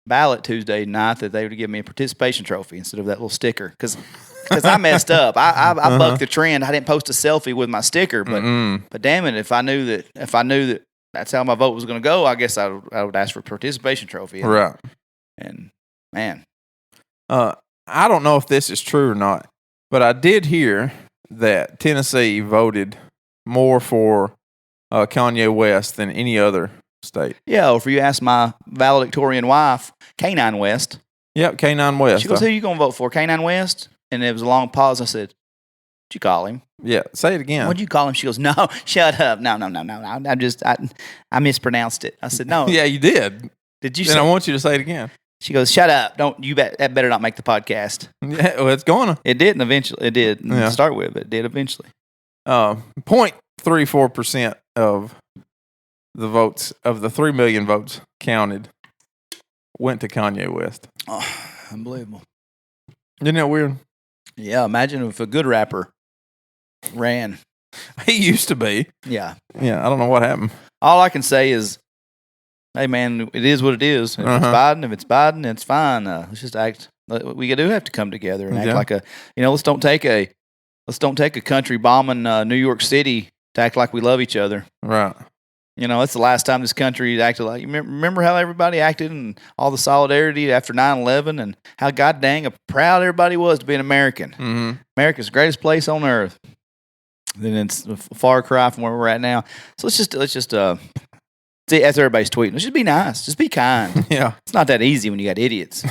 B: ballot Tuesday night that they would give me a participation trophy instead of that little sticker because I messed up. I bucked the trend. I didn't post a selfie with my sticker, but damn it, if I knew that that's how my vote was going to go, I guess I would ask for a participation trophy.
A: Right.
B: And man,
A: I don't know if this is true or not, but I did hear that Tennessee voted more for Kanye West than any other state.
B: Yeah, or if you ask my valedictorian wife, K9 West.
A: Yep, K9 West.
B: She goes, who you going to vote for, K9 West? And it was a long pause. I said, what'd you call him?
A: Yeah, say it again.
B: What'd you call him? She goes, no, shut up. No. I mispronounced it. I said, no.
A: Yeah, you did.
B: Did you
A: say? And I want you to say it again.
B: She goes, shut up. That better not make the podcast.
A: Yeah, well, it's going to.
B: It didn't eventually. It did to start with. It did eventually.
A: 0.34% of the votes, of the 3 million votes counted, went to Kanye West.
B: Oh, unbelievable.
A: Isn't that weird?
B: Yeah, imagine if a good rapper ran.
A: He used to be.
B: Yeah.
A: Yeah, I don't know what happened.
B: All I can say is, hey, man, it is what it is. If it's Biden, it's fine. Let's just act. We do have to come together and act like let's don't take a country bombing New York City to act like we love each other.
A: Right.
B: That's the last time this country acted like. Remember how everybody acted and all the solidarity after 9/11 and how god dang proud everybody was to be an American.
A: Mm-hmm.
B: America's the greatest place on earth. Then it's a far cry from where we're at now. So let's just see, as everybody's tweeting, let's just be nice, just be kind.
A: Yeah,
B: it's not that easy when you got idiots.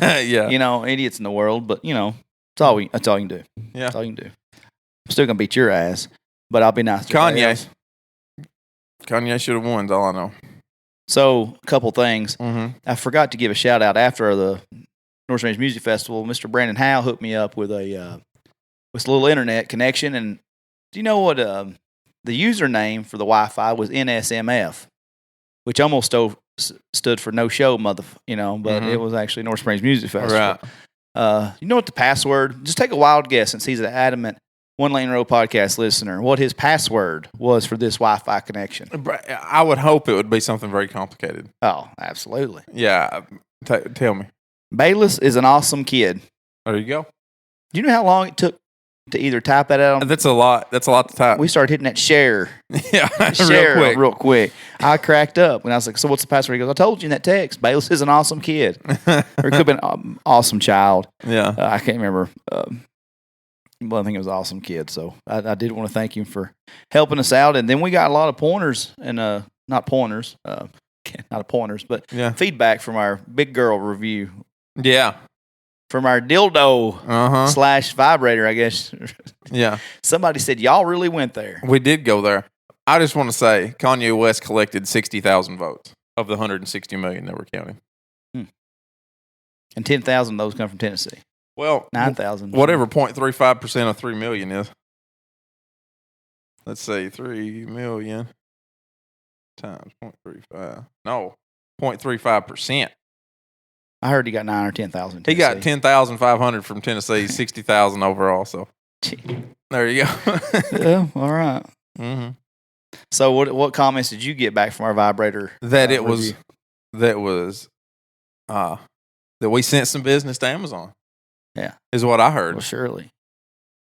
A: Yeah,
B: idiots in the world, but that's all you can do.
A: Yeah,
B: that's all you can do. I'm still gonna beat your ass, but I'll be nice to
A: Kanye should have won, is all I know.
B: So, a couple things.
A: Mm-hmm.
B: I forgot to give a shout out after the North Range Music Festival. Mr. Brandon Howe hooked me up with a little internet connection. And do you know what the username for the Wi-Fi was? NSMF, which almost stood for no show, but it was actually North Range Music Festival.
A: Right.
B: You know what the password? Just take a wild guess, since he's an adamant One Lane Road podcast listener, what his password was for this Wi-Fi connection.
A: I would hope it would be something very complicated.
B: Oh, absolutely.
A: Yeah. Tell me.
B: Bayless is an awesome kid.
A: There you go.
B: Do you know how long it took to either type that out?
A: That's a lot. That's a lot to type.
B: We started hitting that share.
A: Yeah,
B: share real quick. I cracked up when I was like, so what's the password? He goes, I told you in that text. Bayless is an awesome kid. Or it could have been an awesome child.
A: Yeah.
B: I can't remember. Well, I think it was an awesome kid. So I did want to thank him for helping us out. And then we got a lot of pointers and not pointers, but feedback from our big girl review.
A: Yeah.
B: From our dildo / vibrator, I guess.
A: Yeah.
B: Somebody said, y'all really went there.
A: We did go there. I just want to say Kanye West collected 60,000 votes of the 160 million that we're counting.
B: And 10,000 of those come from Tennessee.
A: Well,
B: 9,000.
A: Whatever 0.35% of 3 million is. Let's say 3 million times 0.35. No, 0.35%.
B: I heard he got 9 or 10,000.
A: He got 10,500 from Tennessee, 60,000 overall. So there you go.
B: Yeah, all right.
A: Mm-hmm.
B: So what comments did you get back from our vibrator?
A: That we sent some business to Amazon.
B: Yeah,
A: is what I heard.
B: Well, surely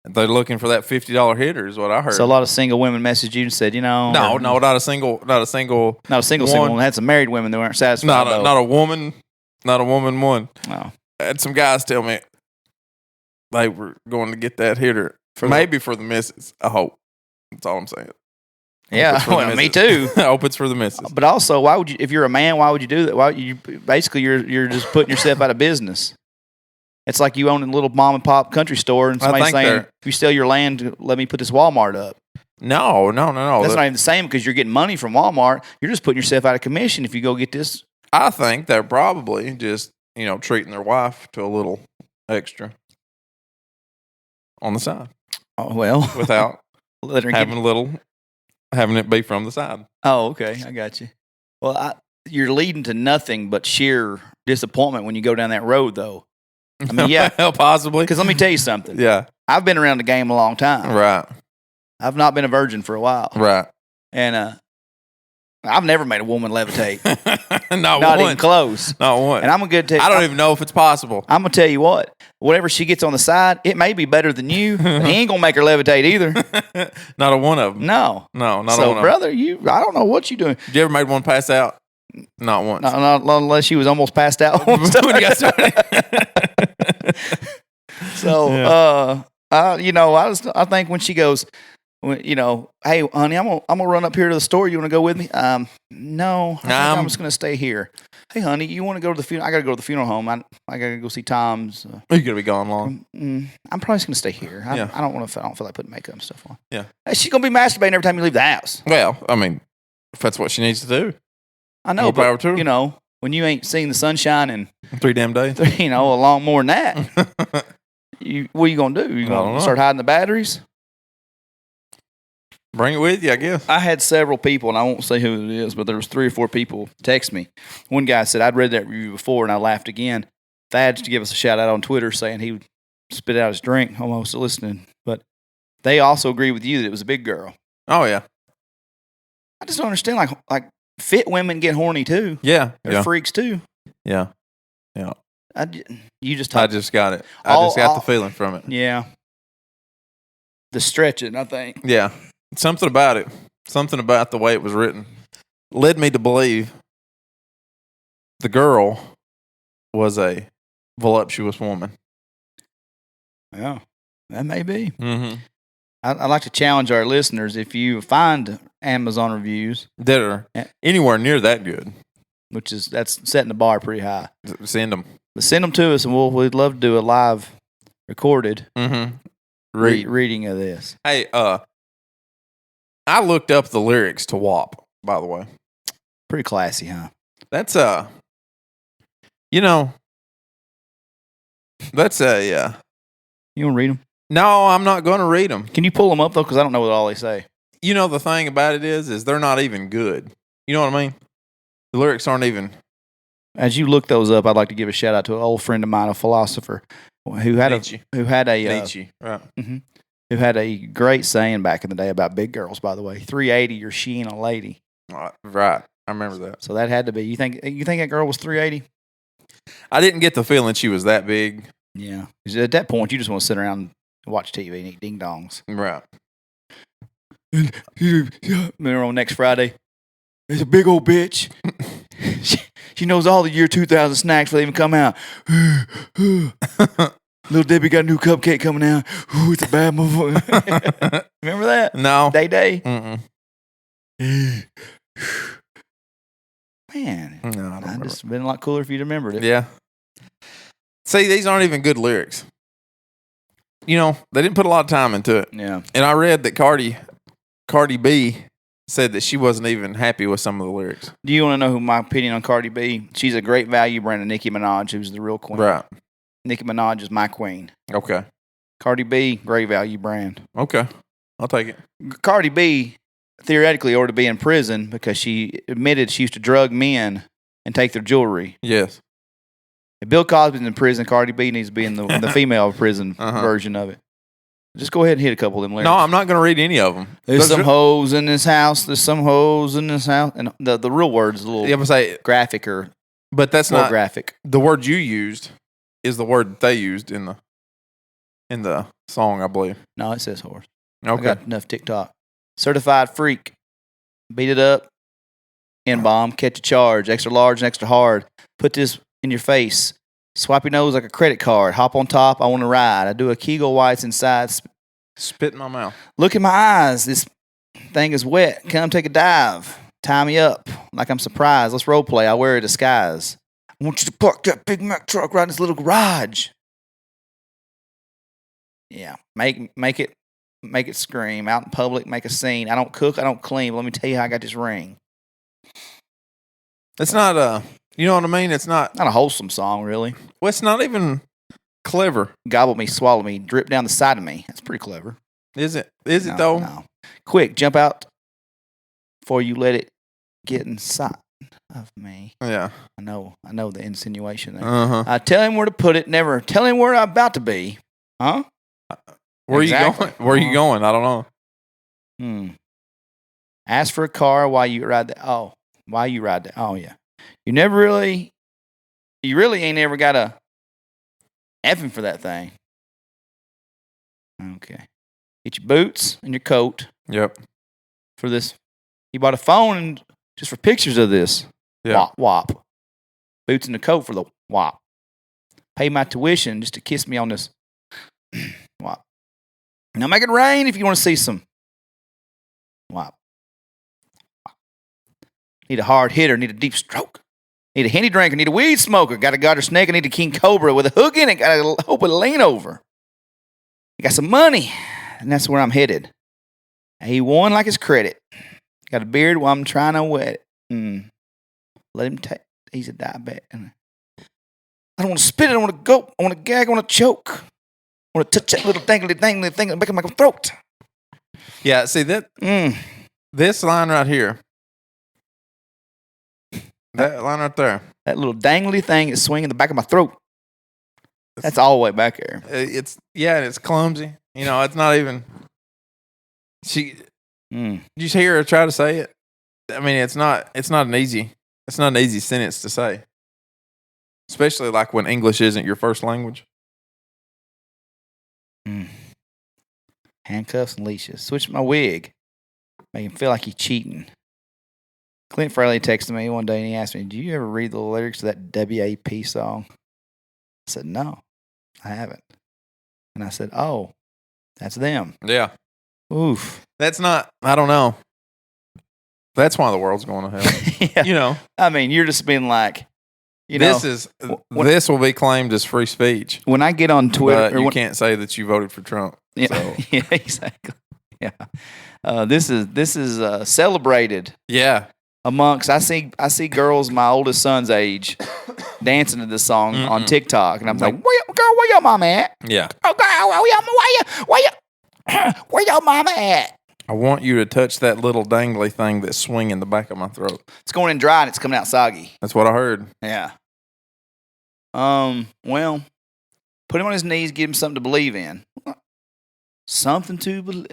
A: they're looking for that $50 hitter. Is what I heard.
B: So a lot of single women messaged you and said,
A: no, not a single
B: single woman. Had some married women that weren't satisfied.
A: Not a woman one.
B: No,
A: I had some guys tell me they were going to get that hitter maybe for the missus. I hope. That's all I'm saying.
B: Yeah, well, me too.
A: I hope it's for the missus.
B: But also, why would you? If you're a man, why would you do that? Why you're just putting yourself out of business. It's like you own a little mom and pop country store, and somebody's saying, "If you sell your land, let me put this Walmart up."
A: No.
B: That's not even the same because you're getting money from Walmart. You're just putting yourself out of commission if you go get this.
A: I think they're probably just treating their wife to a little extra on the side.
B: Oh well,
A: without having it be from the side.
B: Oh, okay. I got you. Well, you're leading to nothing but sheer disappointment when you go down that road, though. I mean, yeah.
A: Well, possibly.
B: Because let me tell you something.
A: Yeah.
B: I've been around the game a long time.
A: Right.
B: I've not been a virgin for a while.
A: Right.
B: And I've never made a woman levitate.
A: Not
B: even close.
A: Not one.
B: And I'm going to tell you.
A: I don't even know if it's possible.
B: I'm going to tell you what. Whatever she gets on the side, it may be better than you, but he ain't going to make her levitate either.
A: Not a one of them.
B: No.
A: No, not
B: a
A: one of them.
B: So, brother, I don't know what you're doing.
A: Did you ever made one pass out? Not once.
B: Not unless she was almost passed out.
A: When you got started.
B: So, I think when she goes, hey, honey, I'm gonna run up here to the store. You want to go with me? No, I'm just gonna stay here. Hey, honey, you want to go to the funeral? I gotta go to the funeral home. I gotta go see Tom's.
A: Are you gonna be gone long?
B: I'm probably just gonna stay here. I don't feel like putting makeup and stuff on.
A: Yeah,
B: she's gonna be masturbating every time you leave the house.
A: Well, I mean, if that's what she needs to do,
B: I know. More power to her. When you ain't seen the sunshine in
A: 3 damn days,
B: a long more than that. What are you gonna do? You gonna start hiding the batteries?
A: Bring it with you, I guess.
B: I had several people, and I won't say who it is, but there was 3 or 4 people text me. One guy said, I'd read that review before, and I laughed again. Thad's to give us a shout-out on Twitter saying he would spit out his drink almost listening. But they also agree with you that it was a big girl.
A: Oh, yeah.
B: I just don't understand. Like fit women get horny, too.
A: Yeah.
B: They're freaks, too.
A: Yeah. Yeah.
B: I just
A: got it. I just got the feeling from it.
B: Yeah. The stretching, I think.
A: Yeah. Something about it, something about the way it was written, led me to believe the girl was a voluptuous woman.
B: Yeah, that may be.
A: Mm-hmm.
B: I'd like to challenge our listeners, if you find Amazon reviews
A: that are anywhere near that good,
B: that's setting the bar pretty high,
A: send them.
B: Send them to us, and we'd love to do a live recorded reading of this.
A: Hey, I looked up the lyrics to WAP, by the way.
B: Pretty classy, huh?
A: That's that's
B: You want to read them?
A: No, I'm not going to read them.
B: Can you pull them up, though? Because I don't know what all they say.
A: The thing about it is they're not even good. You know what I mean? The lyrics aren't even.
B: As you look those up, I'd like to give a shout out to an old friend of mine, a philosopher, who had
A: Nietzsche. Right.
B: Mm-hmm. Who had a great saying back in the day about big girls, by the way. 380, you're she and a lady.
A: Right. I remember that.
B: So that had to be. You think that girl was 380?
A: I didn't get the feeling she was that big.
B: Yeah. At that point, you just want to sit around and watch TV and eat ding-dongs.
A: Right.
B: Remember on next Friday? There's a big old bitch. She knows all the year 2000 snacks before they even come out. Little Debbie got a new cupcake coming out. Ooh, it's a bad motherfucker. Remember that?
A: No.
B: Day.
A: Mm-mm.
B: Man.
A: No, I don't remember.
B: It's been a lot cooler if you'd remembered it.
A: Yeah. See, these aren't even good lyrics. They didn't put a lot of time into it.
B: Yeah.
A: And I read that Cardi B said that she wasn't even happy with some of the lyrics.
B: Do you want to know who my opinion on Cardi B? She's a great value brand of Nicki Minaj, who's the real queen.
A: Right.
B: Nicki Minaj is my queen.
A: Okay.
B: Cardi B, great value brand.
A: Okay. I'll take it.
B: Cardi B theoretically ought to be in prison because she admitted she used to drug men and take their jewelry.
A: Yes.
B: If Bill Cosby's in prison, Cardi B needs to be in the female prison version of it. Just go ahead and hit a couple of them lyrics.
A: No, I'm not going to read any of them.
B: There's some hoes in this house. There's some hoes in this house. And the real word is a little graphic or
A: but that's
B: more
A: not
B: graphic.
A: The word you used is the word that they used in the song, I believe.
B: No, it says horse.
A: Okay.
B: I got enough TikTok. Certified freak. Beat it up. N-bomb. Catch a charge. Extra large and extra hard. Put this in your face. Swipe your nose like a credit card. Hop on top. I want to ride. I do a Kegel whites inside.
A: Spit in my mouth.
B: Look in my eyes. This thing is wet. Come take a dive. Tie me up like I'm surprised. Let's role play. I wear a disguise. I want you to park that Big Mac truck right in this little garage. Yeah. Make it scream. Out in public, make a scene. I don't cook. I don't clean. But let me tell you how I got this ring.
A: It's not you know what I mean? It's not
B: a wholesome song, really.
A: Well, it's not even clever.
B: Gobble me, swallow me, drip down the side of me. That's pretty clever.
A: Is it? Is it though?
B: No. Quick, jump out before you let it get inside of me.
A: Yeah.
B: I know the insinuation there. I tell him where to put it, never tell him where I'm about to be. Huh?
A: Where exactly. You going? Where are you going? I don't
B: know. Ask for a car while you ride that. Oh, while you ride that. Oh, yeah. You really ain't ever got a effing for that thing. Okay. Get your boots and your coat.
A: Yep.
B: For this. You bought a phone just for pictures of this.
A: Yeah.
B: Wop. Boots and the coat for the wop. Pay my tuition just to kiss me on this wop. Now make it rain if you want to see some wop. Need a hard hitter, need a deep stroke. Need a Henny drinker, need a weed smoker. Got a garter snake, I need a king cobra with a hook in it. Got to hope it'll lean over. You got some money, and that's where I'm headed. He won like his credit. Got a beard while I'm trying to wet it. Let him take. He's a diabetic. I don't want to spit it. I don't want to go. I want to gag. I want to choke. I want to touch that little dangly thing in the back of my throat.
A: Yeah, see that. This line right here. That line right there.
B: That little dangly thing is swinging the back of my throat. That's all the way back there.
A: It's clumsy. You know, it's not even. Did you hear her try to say it? I mean, it's not an easy sentence to say, especially like when English isn't your first language.
B: Handcuffs and leashes. Switch my wig. Make him feel like he's cheating. Clint Fraley texted me one day and he asked me, "Do you ever read the lyrics to that WAP song?" I said, "No, I haven't." And I said, "Oh, that's them."
A: Yeah.
B: Oof.
A: That's not, I don't know. That's why the world's going to hell.
B: Yeah.
A: You know.
B: I mean, you're just being like,
A: this will be claimed as free speech.
B: When I get on Twitter.
A: But you can't say that you voted for Trump.
B: Yeah,
A: so.
B: Yeah, exactly. Yeah. This is celebrated.
A: Yeah.
B: Amongst, I see girls my oldest son's age dancing to this song on TikTok, and I'm like, where your mama at?
A: Yeah.
B: Oh, girl, where your mama at?
A: I want you to touch that little dangly thing that's swinging the back of my throat.
B: It's going in dry and it's coming out soggy.
A: That's what I heard.
B: Yeah. Well, put him on his knees, give him something to believe in. Something to believe.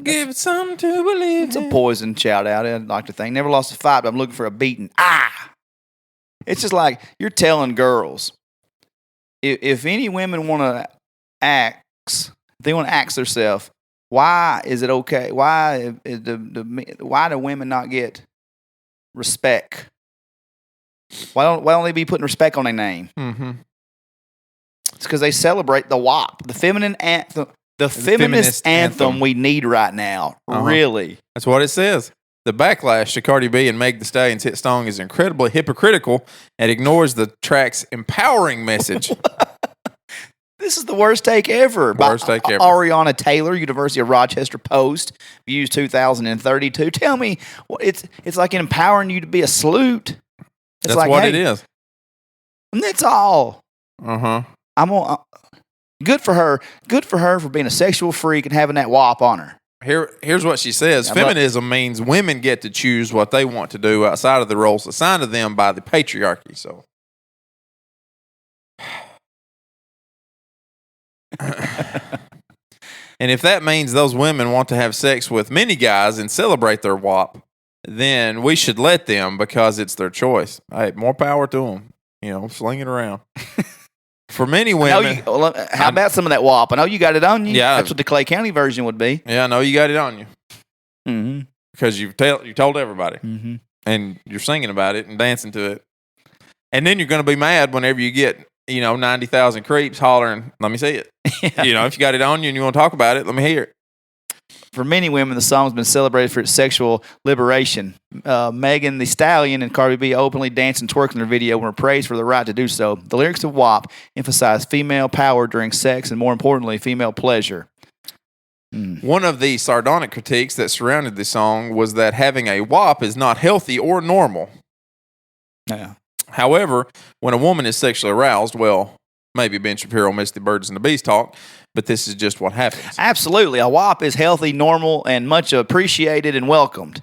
A: Give it something to believe.
B: It's a Poison shout out. I'd like to think. Never lost a fight, but I'm looking for a beating. It's just like you're telling girls. If any women want to ask, they want to ask themselves, why is it okay? Why do women not get respect? Why don't they be putting respect on their name?
A: Mm-hmm.
B: It's because they celebrate the WAP, the feminine anthem. The feminist anthem we need right now. Really.
A: That's what it says. The backlash to Cardi B and Meg Thee Stallion's hit song is incredibly hypocritical and ignores the track's empowering message.
B: This is the worst take ever.
A: Worst take ever.
B: Ariana Taylor, University of Rochester Post, views 2032. Tell me, it's like empowering you to be a salute.
A: That's like, what it is.
B: And that's all. Good for her. Good for her for being a sexual freak and having that WAP on her.
A: Here's what she says. Feminism means women get to choose what they want to do outside of the roles assigned to them by the patriarchy. So And if that means those women want to have sex with many guys and celebrate their WAP, then we should let them because it's their choice. Hey, more power to them. Sling it around. For many women.
B: How about some of that WAP? I know you got it on you.
A: Yeah.
B: That's what the Clay County version would be.
A: Yeah, I know you got it on you.
B: Mm-hmm.
A: Because you told everybody.
B: Mm-hmm.
A: And you're singing about it and dancing to it. And then you're going to be mad whenever you get, 90,000 creeps hollering, let me see it.
B: Yeah.
A: If you got it on you and you want to talk about it, let me hear it.
B: For many women, the song's been celebrated for its sexual liberation. Megan Thee Stallion and Cardi B openly danced and twerked in their video and were praised for the right to do so. The lyrics of WAP emphasize female power during sex and, more importantly, female pleasure.
A: One of the sardonic critiques that surrounded the song was that having a WAP is not healthy or normal.
B: Yeah.
A: However, when a woman is sexually aroused, well, maybe Ben Shapiro missed the birds and the bees talk, but this is just what happens.
B: Absolutely. A WAP is healthy, normal, and much appreciated and welcomed.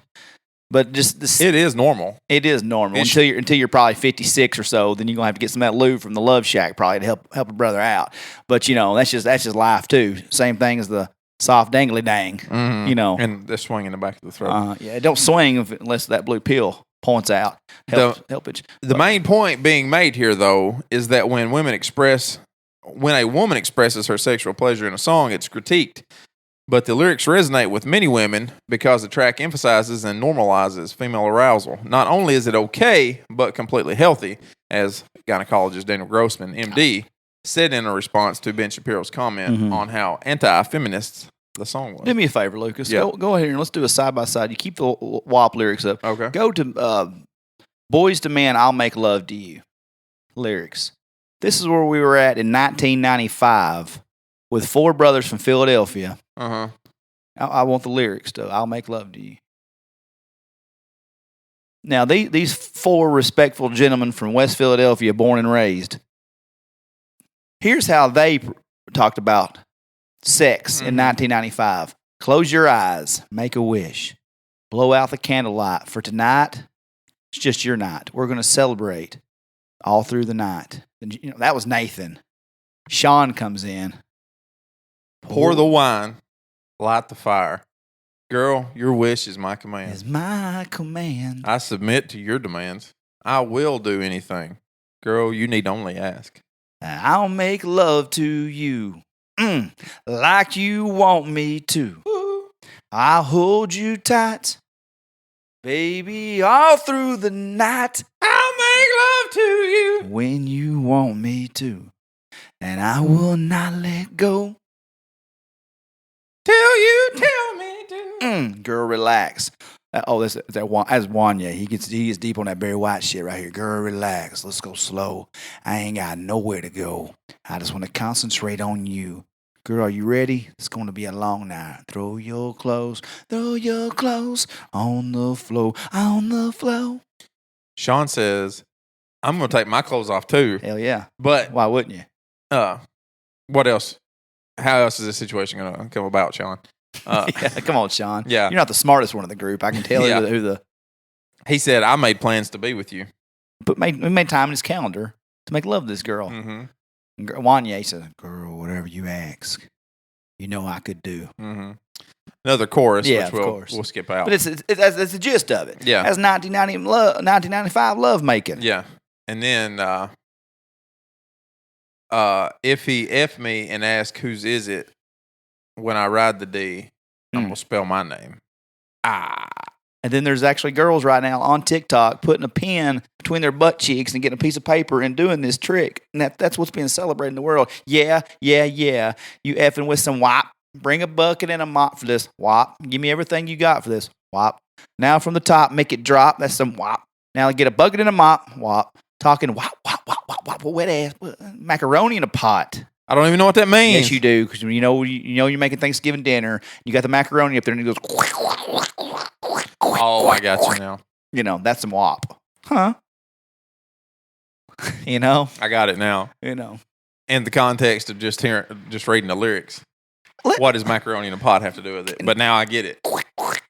B: But just this,
A: it is normal.
B: It is normal until you're probably 56 or so. Then you're gonna have to get some of that lube from the Love Shack probably to help a brother out. But that's just life too. Same thing as the soft dangly dang.
A: Mm-hmm. And the swing in the back of the throat.
B: Don't swing unless that blue pill points out. Help it.
A: The main point being made here, though, is that when a woman expresses her sexual pleasure in a song, it's critiqued. But the lyrics resonate with many women because the track emphasizes and normalizes female arousal. Not only is it okay, but completely healthy, as gynecologist Daniel Grossman, MD, said in a response to Ben Shapiro's comment on how anti-feminist the song was.
B: Do me a favor, Lucas.
A: Yeah.
B: Go ahead and let's do a side-by-side. You keep the WAP lyrics up.
A: Okay.
B: Go to Boys to Men, I'll Make Love to You lyrics. This is where we were at in 1995 with four brothers from Philadelphia.
A: Uh-huh.
B: I want the lyrics, though. I'll make love to you. Now, these four respectful gentlemen from West Philadelphia, born and raised, here's how they talked about sex in 1995. Close your eyes, make a wish, blow out the candlelight. For tonight, it's just your night. We're going to celebrate all through the night. And, that was Nathan. Sean comes in.
A: Pour the wine, light the fire. Girl, your wish is my command.
B: Is my command.
A: I submit to your demands. I will do anything. Girl, you need only ask.
B: I'll make love to you like you want me to.
A: Ooh.
B: I'll hold you tight, baby, all through the night.
A: I'll make love to you
B: when you want me to. And I will not let go
A: till you tell me to.
B: Girl, relax. That's Wanya. He gets deep on that Barry White shit right here. Girl, relax. Let's go slow. I ain't got nowhere to go. I just want to concentrate on you. Girl, are you ready? It's going to be a long night. Throw your clothes on the floor.
A: Sean says, I'm going to take my clothes off too.
B: Hell yeah.
A: But
B: why wouldn't you?
A: What else? How else is this situation going to come about, Sean?
B: Come on, Sean.
A: Yeah.
B: You're not the smartest one of the group. I can tell you who the...
A: He said, I made plans to be with you.
B: But made time in his calendar to make love to this girl.
A: Mm-hmm.
B: Wanya said, girl, whatever you ask, I could do.
A: Mm-hmm. Another chorus,
B: yeah,
A: which we'll skip out.
B: But it's the gist of it.
A: Yeah.
B: That's 1995 love making.
A: Yeah. And then if he F me and ask whose is it, when I ride the D, I'm going to spell my name.
B: And then there's actually girls right now on TikTok putting a pen between their butt cheeks and getting a piece of paper and doing this trick. And that's what's being celebrated in the world. Yeah. You effing with some WAP. Bring a bucket and a mop for this. WAP. Give me everything you got for this. WAP. Now from the top, make it drop. That's some WAP. Now get a bucket and a mop. WAP. Talking WAP, wet ass. Macaroni in a pot.
A: I don't even know what that means.
B: Yes, you do, because you're making Thanksgiving dinner. You got the macaroni up there, and it goes.
A: Oh, I got you now.
B: That's some WAP, huh?
A: I got it now. In the context of just reading the lyrics, what does macaroni in a pot have to do with it? But now I get it.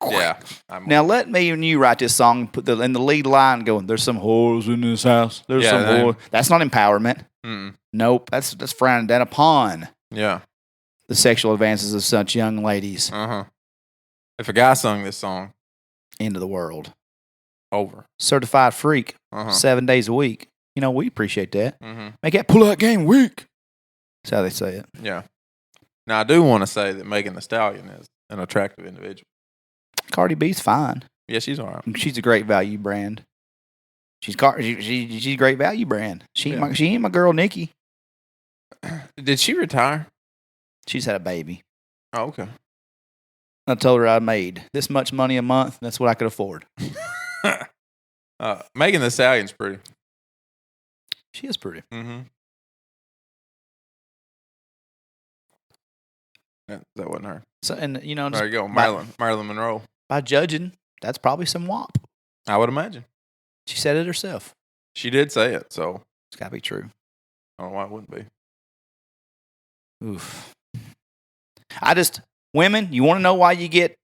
A: Yeah.
B: Now let me and you write this song. Put in the lead line going. There's some whores in this house. There's some whores. That's not empowerment.
A: Mm-mm.
B: Nope. That's frowned down upon.
A: Yeah.
B: the sexual advances of such young ladies.
A: If a guy sung this song,
B: End of the world.
A: over.
B: Certified freak, 7 days a week. You know, we appreciate that. Make that pull-out game week. That's how they say it.
A: Yeah. Now, I do want to say that Megan Thee Stallion is an attractive individual.
B: Cardi B's fine.
A: Yeah, she's all right.
B: She's a great value brand. She's a great value brand. She ain't my girl Nikki.
A: Did she retire?
B: She's had a baby.
A: Oh, okay.
B: I told her I made this much money a month. And that's what I could afford.
A: Megan Thee Stallion's pretty.
B: She is pretty.
A: That wasn't her.
B: So, and you know,
A: There you go, Marilyn Monroe.
B: By judging, that's probably some WAP.
A: I would imagine.
B: She said it herself.
A: She did say it, so
B: It's got to be true.
A: I don't know why it wouldn't be.
B: Oof. Women, you want to know why you get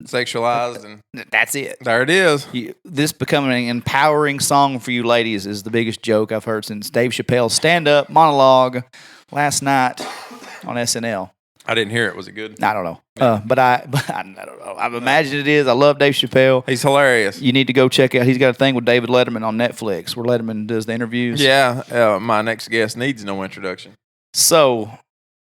A: Sexualized, and
B: that's it.
A: There it is.
B: This becoming an empowering song for you ladies is the biggest joke I've heard since Dave Chappelle's stand-up monologue last night on SNL.
A: I didn't hear it. Was it good?
B: I don't know. But I don't know. I've imagined it is. I love Dave Chappelle.
A: He's hilarious.
B: You need to go check out. He's got a thing with David Letterman on Netflix where Letterman does the interviews.
A: Yeah. My next guest needs no introduction.
B: So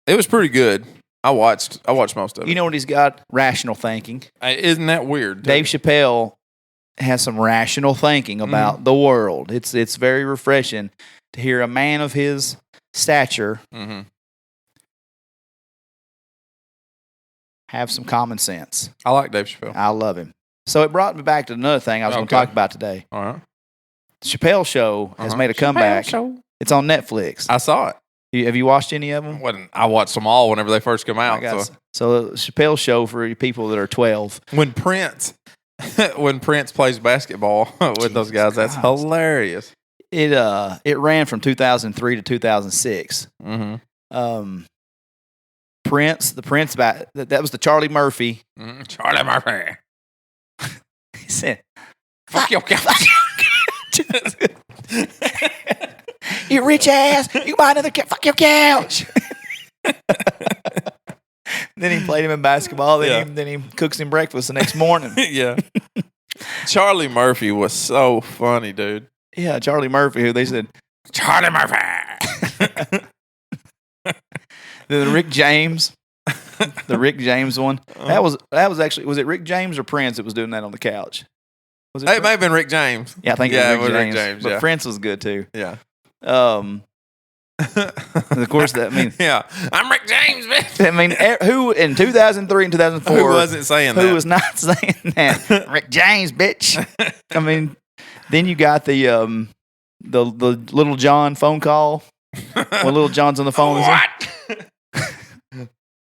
A: it was pretty good. I watched most of it.
B: You know what he's got? Rational thinking.
A: Isn't that weird?
B: Dave Chappelle has some rational thinking about the world. It's very refreshing to hear a man of his stature have some common sense.
A: I like Dave Chappelle.
B: I love him. So it brought me back to another thing I was going to talk about today.
A: All right.
B: The Chappelle Show has made a comeback. It's on Netflix.
A: I saw it.
B: Have you watched any of them?
A: I watched them all whenever they first come out.
B: So Chappelle Show for people that are 12.
A: When Prince plays basketball with those guys, that's hilarious.
B: It ran from 2003 to 2006. Prince, that was the Charlie Murphy.
A: Charlie Murphy.
B: He said,
A: "Fuck your couch."
B: You rich ass. You buy another couch. Fuck your couch. Then he played him in basketball. Then he cooks him breakfast the next morning.
A: Yeah. Charlie Murphy was so funny, dude.
B: Yeah, Charlie Murphy, who they said,
A: Charlie Murphy.
B: The Rick James one. That was actually, was it Rick James or Prince that was doing that on the couch? Was
A: it may have been Rick James.
B: Yeah, I think it was Rick James. But Prince was good too.
A: Yeah.
B: Of course,
A: I'm Rick James, bitch.
B: I mean, who in 2003 and 2004?
A: Who wasn't saying that?
B: Who was not saying that? Rick James, bitch. I mean, then you got the Little John phone call. When Little John's on the phone.
A: What?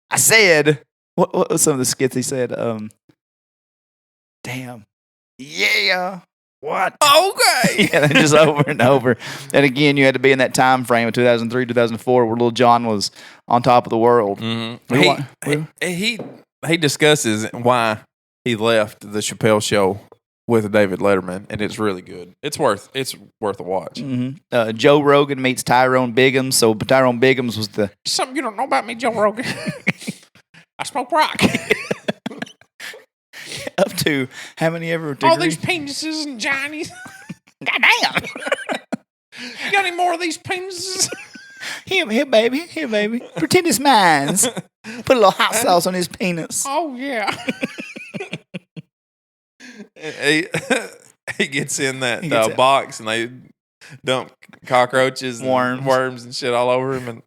B: I said, what was some of the skits he said? Damn. Yeah. What?
A: Okay.
B: Yeah, just over and over. And again, you had to be in that time frame of 2003, 2004, where Little John was on top of the world.
A: He discusses why he left the Chappelle Show with David Letterman, and it's really good. It's worth a watch.
B: Joe Rogan meets Tyrone Biggums. So Tyrone Biggums was the
A: something you don't know about me, Joe Rogan. I smoke rock.
B: Up to how many ever degrees?
A: All these penises and Johnnies.
B: Goddamn.
A: You got any more of these penises?
B: Here, baby. Pretend it's mine. Put a little hot sauce on his penis.
A: Oh, yeah. He gets in that box and they dump cockroaches and worms and shit all over him. And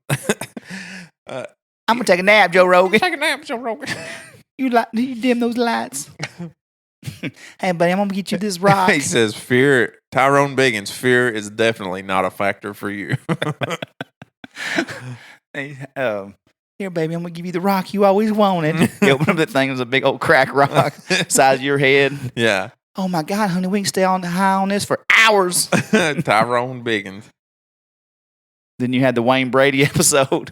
B: I'm going to take a nap, Joe Rogan.
A: Take a nap, Joe Rogan.
B: You dim those lights? Hey, buddy, I'm going to get you this rock.
A: He says, Tyrone Biggins, fear is definitely not a factor for you.
B: Here, baby, I'm going to give you the rock you always wanted. You open up that thing, it was a big old crack rock size of your head.
A: Yeah.
B: Oh, my God, honey, we can stay high on this for hours.
A: Tyrone Biggins.
B: Then you had the Wayne Brady episode.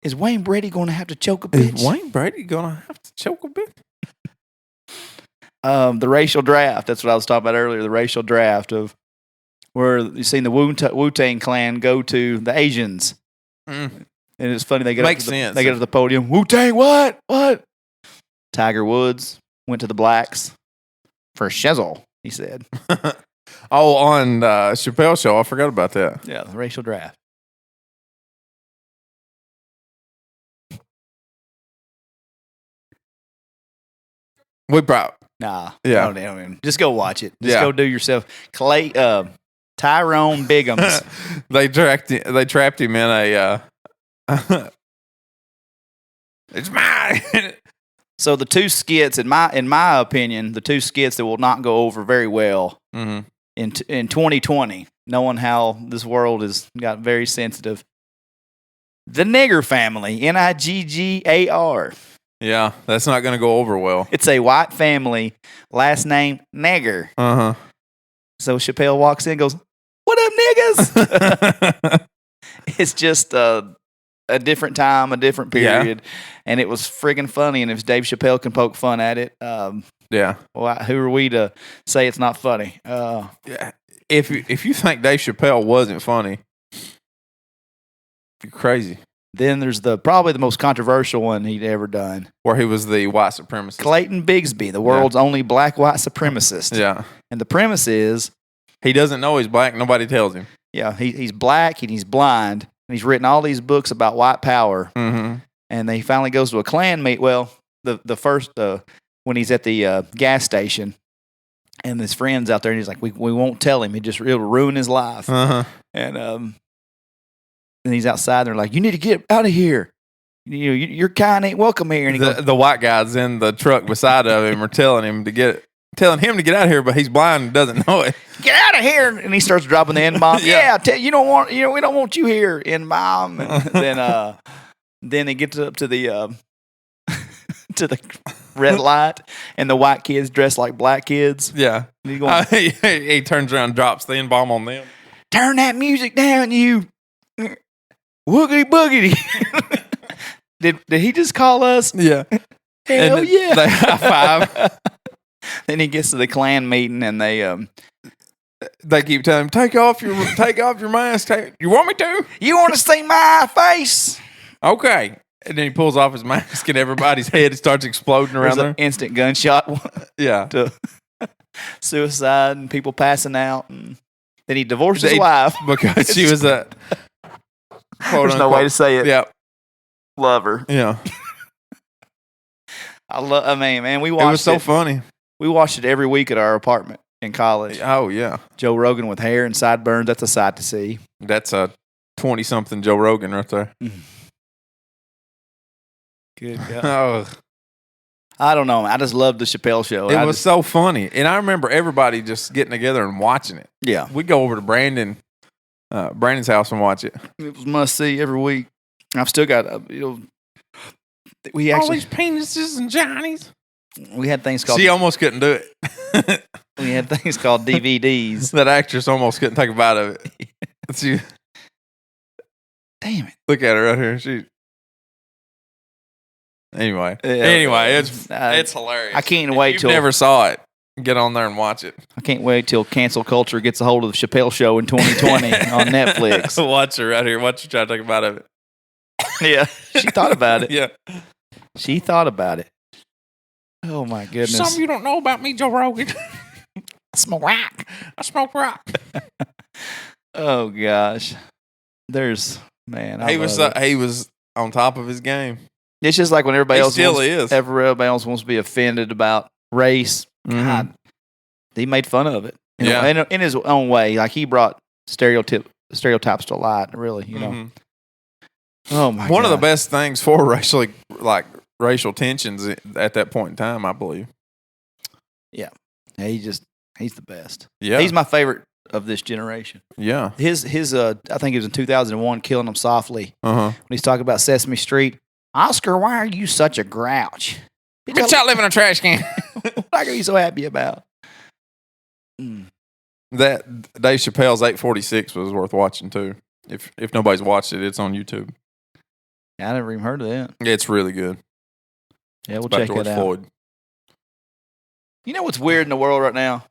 B: Is Wayne Brady going to have to choke a bitch?
A: Is Wayne Brady going to have to choke a bitch?
B: The racial draft. That's what I was talking about earlier. The racial draft of where you've seen the Wu-Tang Clan go to the Asians. And it's funny they get
A: Makes
B: up to
A: sense.
B: They get up to the podium. Wu-Tang, what? Tiger Woods went to the blacks for shizzle, he said.
A: Oh, on Chappelle Show, I forgot about that.
B: Yeah, the racial draft.
A: We probably
B: Nah.
A: Yeah.
B: No, damn. Just go watch it. Just
A: Yeah.
B: go do yourself. Tyrone Biggums.
A: they trapped him in a. It's mine.
B: So the two skits, in my opinion, the two skits that will not go over very well
A: Mm-hmm.
B: in 2020, knowing how this world has got very sensitive. The Nigger Family, Niggar.
A: Yeah, that's not going to go over well.
B: It's a white family, last name Nigger.
A: Uh
B: So Chappelle walks in and goes, "What up, niggas?"
A: huh.
B: It's just a different time, a different period, and it was friggin' funny. And if Dave Chappelle can poke fun at it,
A: Yeah.
B: well, who are we to say it's not funny?
A: Yeah. If you think Dave Chappelle wasn't funny, you're crazy.
B: Then there's probably the most controversial one he'd ever done.
A: Where he was the white supremacist.
B: Clayton Bigsby, the world's only black white supremacist.
A: Yeah.
B: And the premise is,
A: He doesn't know he's black. Nobody tells him.
B: yeah, he's black and he's blind, and he's written all these books about white power.
A: Mm-hmm.
B: And then he finally goes to a Klan meet. Well, the first when he's at the gas station, and his friends out there, and he's like, we won't tell him. It'll ruin his life.
A: Uh-huh.
B: And he's outside. And they're like, you need to get out of here. Your kind ain't welcome here. And he goes,
A: The white guys in the truck beside of him are telling him to get out of here, but he's blind and doesn't know it.
B: get out of here. And he starts dropping the N-bomb.
A: Yeah.
B: We don't want you here, N-bomb. And then they get up to the to the red light, and the white kids dressed like black kids.
A: Yeah.
B: And he's going,
A: He turns around and drops the N-bomb on them.
B: turn that music down, you woogity boogity. Did he just call us?
A: Yeah.
B: Hell
A: And
B: yeah.
A: They high five.
B: Then he gets to the Klan meeting, and they
A: Keep telling him, take off your mask. You want me to?
B: you want to see my face?
A: Okay. And then he pulls off his mask, and everybody's head starts exploding
B: There's
A: around
B: an
A: there.
B: instant gunshot
A: Yeah.
B: to suicide and people passing out. And then he divorced his wife.
A: Because she was a
B: There's no way to say it.
A: Yeah.
B: Lover.
A: Yeah.
B: I mean, man, we
A: It
B: watched
A: was so funny.
B: We watched it every week at our apartment in college.
A: Oh, yeah.
B: Joe Rogan with hair and sideburns. That's a sight to see.
A: That's a 20-something Joe Rogan right there.
B: Good God.
A: Oh,
B: I don't know. I just loved the Chappelle show.
A: it was so funny. And I remember everybody just getting together and watching it.
B: Yeah.
A: We'd go over to Brandon's house and watch it.
B: It was must see every week. I've still got, we
A: All
B: actually,
A: these penises and Johnnies.
B: we had things called,
A: She almost couldn't do it.
B: we had things called DVDs.
A: That actress almost couldn't take a bite of it. She,
B: Damn it.
A: look at her right here. Anyway, it's hilarious.
B: I can't
A: If
B: wait
A: you've
B: till
A: never saw it, get on there and watch it.
B: I can't wait till cancel culture gets a hold of the Chappelle show in 2020 on Netflix.
A: Watch her right here. Watch her try to take a bite of it.
B: Yeah. She thought about it.
A: Yeah.
B: She thought about it. Oh my goodness.
A: Something you don't know about me, Joe Rogan.
B: I smoke rock.
A: I smoke rock.
B: Oh gosh. There's man.
A: He was on top of his game.
B: It's just like when everybody
A: He
B: else
A: still is.
B: everybody else wants to be offended about race.
A: Mhm.
B: God, he made fun of it.
A: Yeah.
B: In his own way. Like he brought stereotypes to light. Really,
A: Mhm.
B: Oh my.
A: One of the
B: God.
A: best things for racial tensions at that point in time, I believe.
B: Yeah, he's the best.
A: Yeah.
B: He's my favorite of this generation.
A: Yeah.
B: His I think it was in 2001, Killing Them Softly,
A: Uh-huh.
B: when he's talking about Sesame Street. Oscar, why are you such a grouch?
A: Bitch, I live in a trash can.
B: What are you so happy about? Mm.
A: That Dave Chappelle's 846 was worth watching too. If nobody's watched it, it's on YouTube.
B: I never even heard of that.
A: It's really good.
B: Yeah, we'll
A: It's about
B: check
A: George
B: it out.
A: Floyd.
B: You know what's weird in the world right now?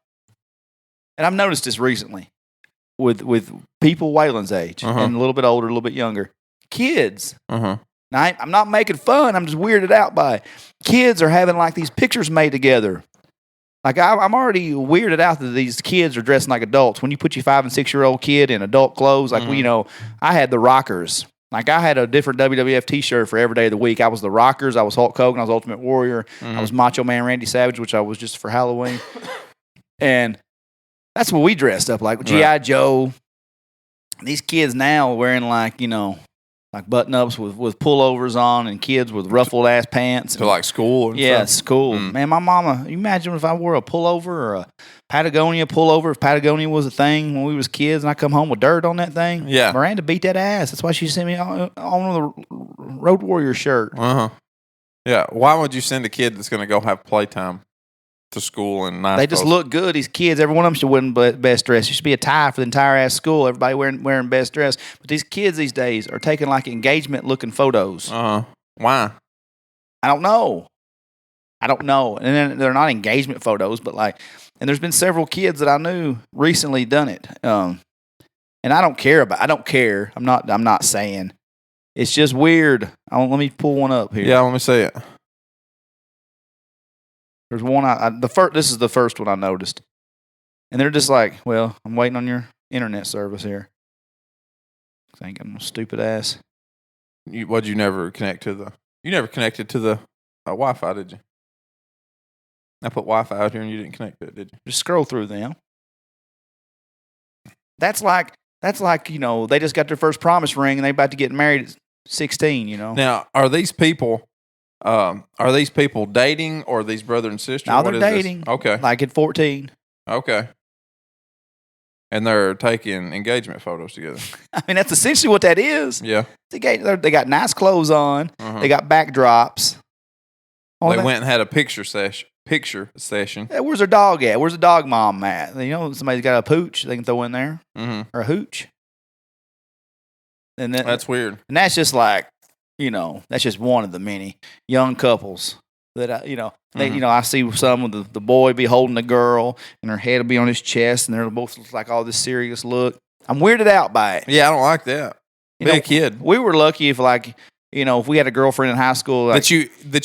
B: And I've noticed this recently with people Waylon's age
A: Uh-huh.
B: and a little bit older, a little bit younger. kids.
A: Uh-huh.
B: Now, I'm not making fun. I'm just weirded out by it. Kids are having like these pictures made together. Like I'm already weirded out that these kids are dressing like adults. When you put your 5 and 6 year old kid in adult clothes, like I had the Rockers. Like I had a different WWF T-shirt for every day of the week. I was the Rockers. I was Hulk Hogan. I was Ultimate Warrior. I was Macho Man Randy Savage, which I was just for Halloween. And that's what we dressed up like. G.I. Joe. These kids now wearing like like button-ups with pullovers on, and kids with ruffled-ass pants.
A: To like school and
B: stuff. School.
A: Mm.
B: Man, my mama, you imagine if I wore a pullover or a Patagonia pullover, if Patagonia was a thing when we was kids, and I come home with dirt on that thing?
A: Yeah.
B: Miranda beat that ass. That's why she sent me on the Road Warrior shirt.
A: Uh-huh. Yeah. Why would you send a kid that's going to go have playtime to school and nice
B: They just look good. These kids, every one of them should wear best dress. It should be a tie for the entire ass school. Everybody wearing best dress. But these kids these days are taking like engagement looking photos.
A: Why?
B: I don't know. And then they're not engagement photos, but like, and there's been several kids that I knew recently done it. And I don't care. I'm not saying. It's just weird. Let me pull one up here.
A: Yeah, let me see it.
B: There's one this is the first one I noticed. And they're just like, well, I'm waiting on your internet service here. Thinking stupid ass.
A: You never connected to the Wi-Fi, did you? I put Wi-Fi out here and you didn't connect to it, did you?
B: Just scroll through them. That's like, they just got their first promise ring and they about to get married at 16,
A: Now, are these people dating, or are these brother and sister?
B: No, they're dating.
A: This? Okay.
B: Like at 14.
A: Okay. And they're taking engagement photos together.
B: I mean, that's essentially what that is.
A: Yeah.
B: They got nice clothes on.
A: Uh-huh.
B: They got backdrops.
A: They went and had a picture session.
B: Hey, where's their dog at? Where's the dog mom at? Somebody's got a pooch they can throw in there.
A: Mm-hmm.
B: Or a hooch. And
A: that's weird.
B: And that's just like, that's just one of the many young couples that I see some with the boy be holding the girl and her head will be on his chest and they're both like all this serious look. I'm weirded out by it.
A: Yeah, I don't like that. Be a kid.
B: We were lucky if if we had a girlfriend in high school
A: that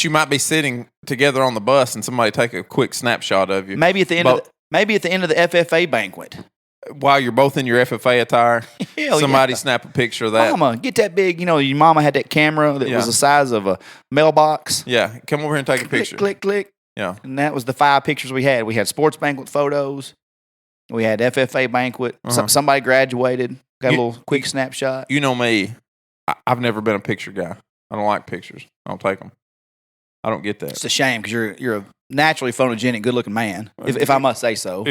A: you might be sitting together on the bus and somebody take a quick snapshot of you.
B: Maybe at the end of the FFA banquet.
A: While you're both in your FFA attire, somebody snap a picture of that.
B: Mama, get that big, your mama had that camera that was the size of a mailbox.
A: Yeah, come over here and take a picture.
B: Click, click.
A: Yeah.
B: And that was the 5 pictures we had. We had sports banquet photos. We had FFA banquet.
A: Uh-huh.
B: Somebody graduated. Got a little quick snapshot.
A: You know me. I've never been a picture guy. I don't like pictures. I don't take them. I don't get that.
B: It's a shame because you're a naturally photogenic, good-looking man, if I must say so.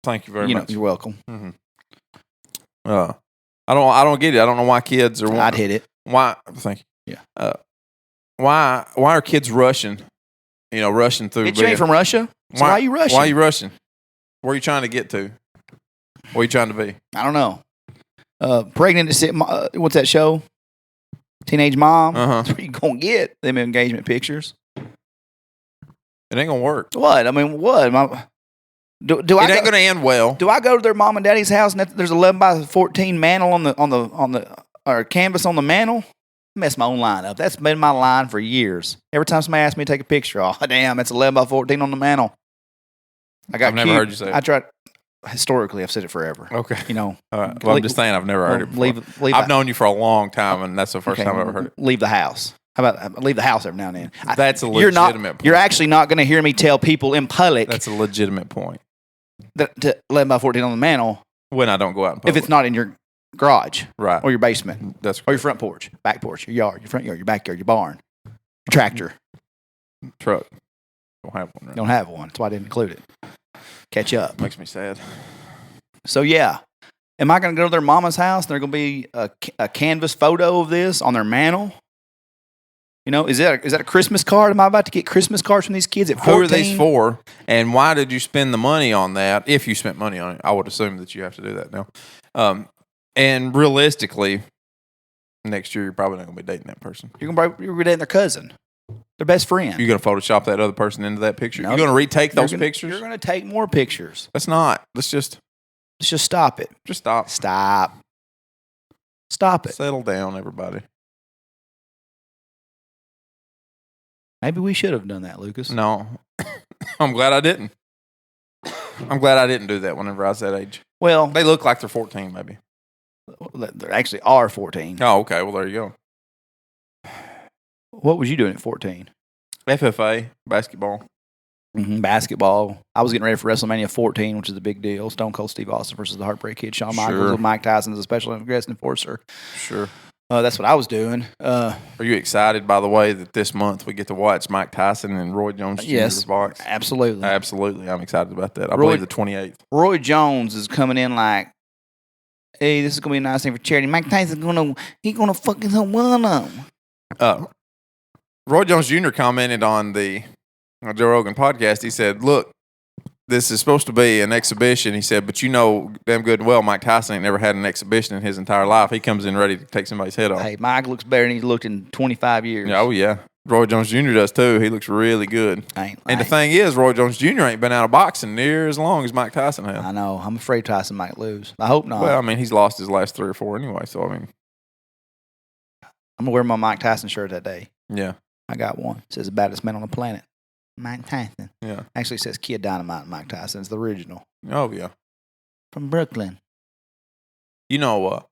A: Thank you very much.
B: You're welcome.
A: Mm-hmm. I don't get it. I don't know why kids are.
B: I'd hit it.
A: Why? Thank you.
B: Yeah.
A: Why are kids rushing? Rushing through.
B: You ain't from Russia. So why are you rushing?
A: Why are you rushing? Where are you trying to get to? Where are you trying to be?
B: I don't know. Pregnant. What's that show? Teenage Mom. That's where you gonna get them engagement pictures.
A: It ain't gonna work.
B: What? I mean, what? It ain't
A: going to end well.
B: Do I go to their mom and daddy's house and there's 11 by 14 mantle on the or canvas on the mantle? I mess my own line up. That's been my line for years. Every time somebody asks me to take a picture, damn, that's 11 by 14 on the mantle. I've never
A: heard you say it.
B: I tried. Historically, I've said it forever.
A: Okay.
B: All
A: right. Well, I'm just saying I've never heard it before. I've known you for a long time, and that's the first time I've ever heard it.
B: Leave the house. How about leave the house every now and then?
A: That's a legitimate point.
B: You're actually not going to hear me tell people in public.
A: That's a legitimate point.
B: To 11 by 14 on the mantle.
A: When I don't go out in public.
B: If it's not in your garage.
A: Right.
B: Or your basement.
A: That's
B: or your front porch, back porch, your yard, your front yard, your backyard, your barn, your tractor.
A: Truck. Don't have one. Right?
B: Don't have one. That's why I didn't include it. Catch up.
A: Makes me sad.
B: So, yeah. Am I going to go to their mama's house and there's going to be a canvas photo of this on their mantle? Is that a Christmas card? Am I about to get Christmas cards from these kids at 14?
A: Who are these for? And why did you spend the money on that? If you spent money on it, I would assume that you have to do that now. And realistically, next year you're probably not going to be dating that person.
B: You're going to be dating their cousin, their best friend.
A: You're going to Photoshop that other person into that picture.
B: No,
A: you're going to retake those pictures.
B: You're going to take more pictures.
A: Let's just
B: stop it.
A: Just stop.
B: Stop. Stop it.
A: Settle down, everybody.
B: Maybe we should have done that, Lucas.
A: No. I'm glad I didn't. I'm glad I didn't do that whenever I was that age.
B: Well,
A: They look like they're 14, maybe.
B: they actually are 14.
A: Oh, okay. Well, there you go.
B: What was you doing at 14?
A: FFA, basketball.
B: Basketball. I was getting ready for WrestleMania 14, which is a big deal. Stone Cold Steve Austin versus the Heartbreak Kid. Shawn Michaels with Mike Tyson as a special guest enforcer.
A: Sure.
B: That's what I was doing.
A: Are you excited, by the way, that this month we get to watch Mike Tyson and Roy Jones Jr.'s box?
B: Absolutely.
A: Absolutely. I'm excited about that. I believe the 28th.
B: Roy Jones is coming in like, hey, this is going to be a nice thing for charity. Mike Tyson's going to fucking hit one of them.
A: Roy Jones Jr. commented on the Joe Rogan podcast. He said, look, this is supposed to be an exhibition. He said, but you know damn good and well Mike Tyson ain't never had an exhibition in his entire life. He comes in ready to take somebody's head off.
B: Hey, Mike looks better than he's looked in 25 years.
A: Oh, yeah. Roy Jones Jr. does too. He looks really good. And the thing is, Roy Jones Jr. ain't been out of boxing near as long as Mike Tyson has.
B: I know. I'm afraid Tyson might lose. I hope not.
A: Well, I mean, he's lost his last 3 or 4 anyway, so I mean.
B: I'm going to wear my Mike Tyson shirt that day.
A: Yeah.
B: I got one. It says the baddest man on the planet. Mike Tyson.
A: Yeah.
B: Actually, it says Kid Dynamite Mike Tyson. It's the original.
A: Oh, yeah.
B: From Brooklyn.
A: You know,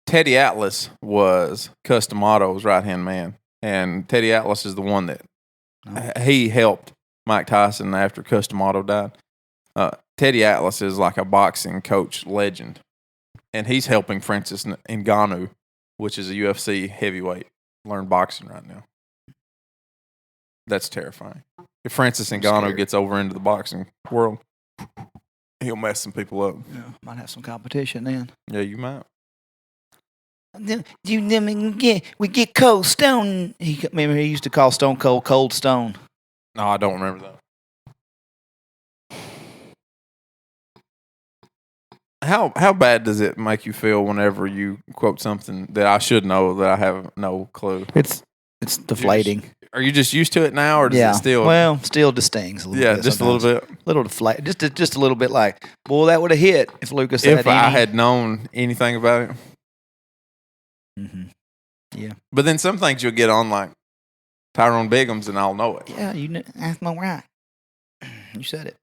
A: Teddy Atlas was Custom Auto's right-hand man. And Teddy Atlas is the one that he helped Mike Tyson after Custom Auto died. Teddy Atlas is like a boxing coach legend. And he's helping Francis Ngannou, which is a UFC heavyweight, learn boxing right now. That's terrifying. If Francis Ngannou gets over into the boxing world, he'll mess some people up.
B: Yeah, might have some competition then.
A: Yeah, you might.
B: We get Cold Stone. Remember he used to call Stone Cold Cold Stone.
A: No, I don't remember that. How bad does it make you feel whenever you quote something that I should know that I have no clue?
B: It's deflating.
A: Are you just used to it now, or does it still?
B: Well, still stings a little bit.
A: Yeah, just sometimes. A little bit.
B: Little deflate. Just a little bit like, boy, that would have hit if Lucas had
A: I had known anything about it.
B: Mm-hmm. Yeah.
A: But then some things you'll get on like Tyrone Biggums and I'll know it.
B: Yeah, you know, that's my right. You said it.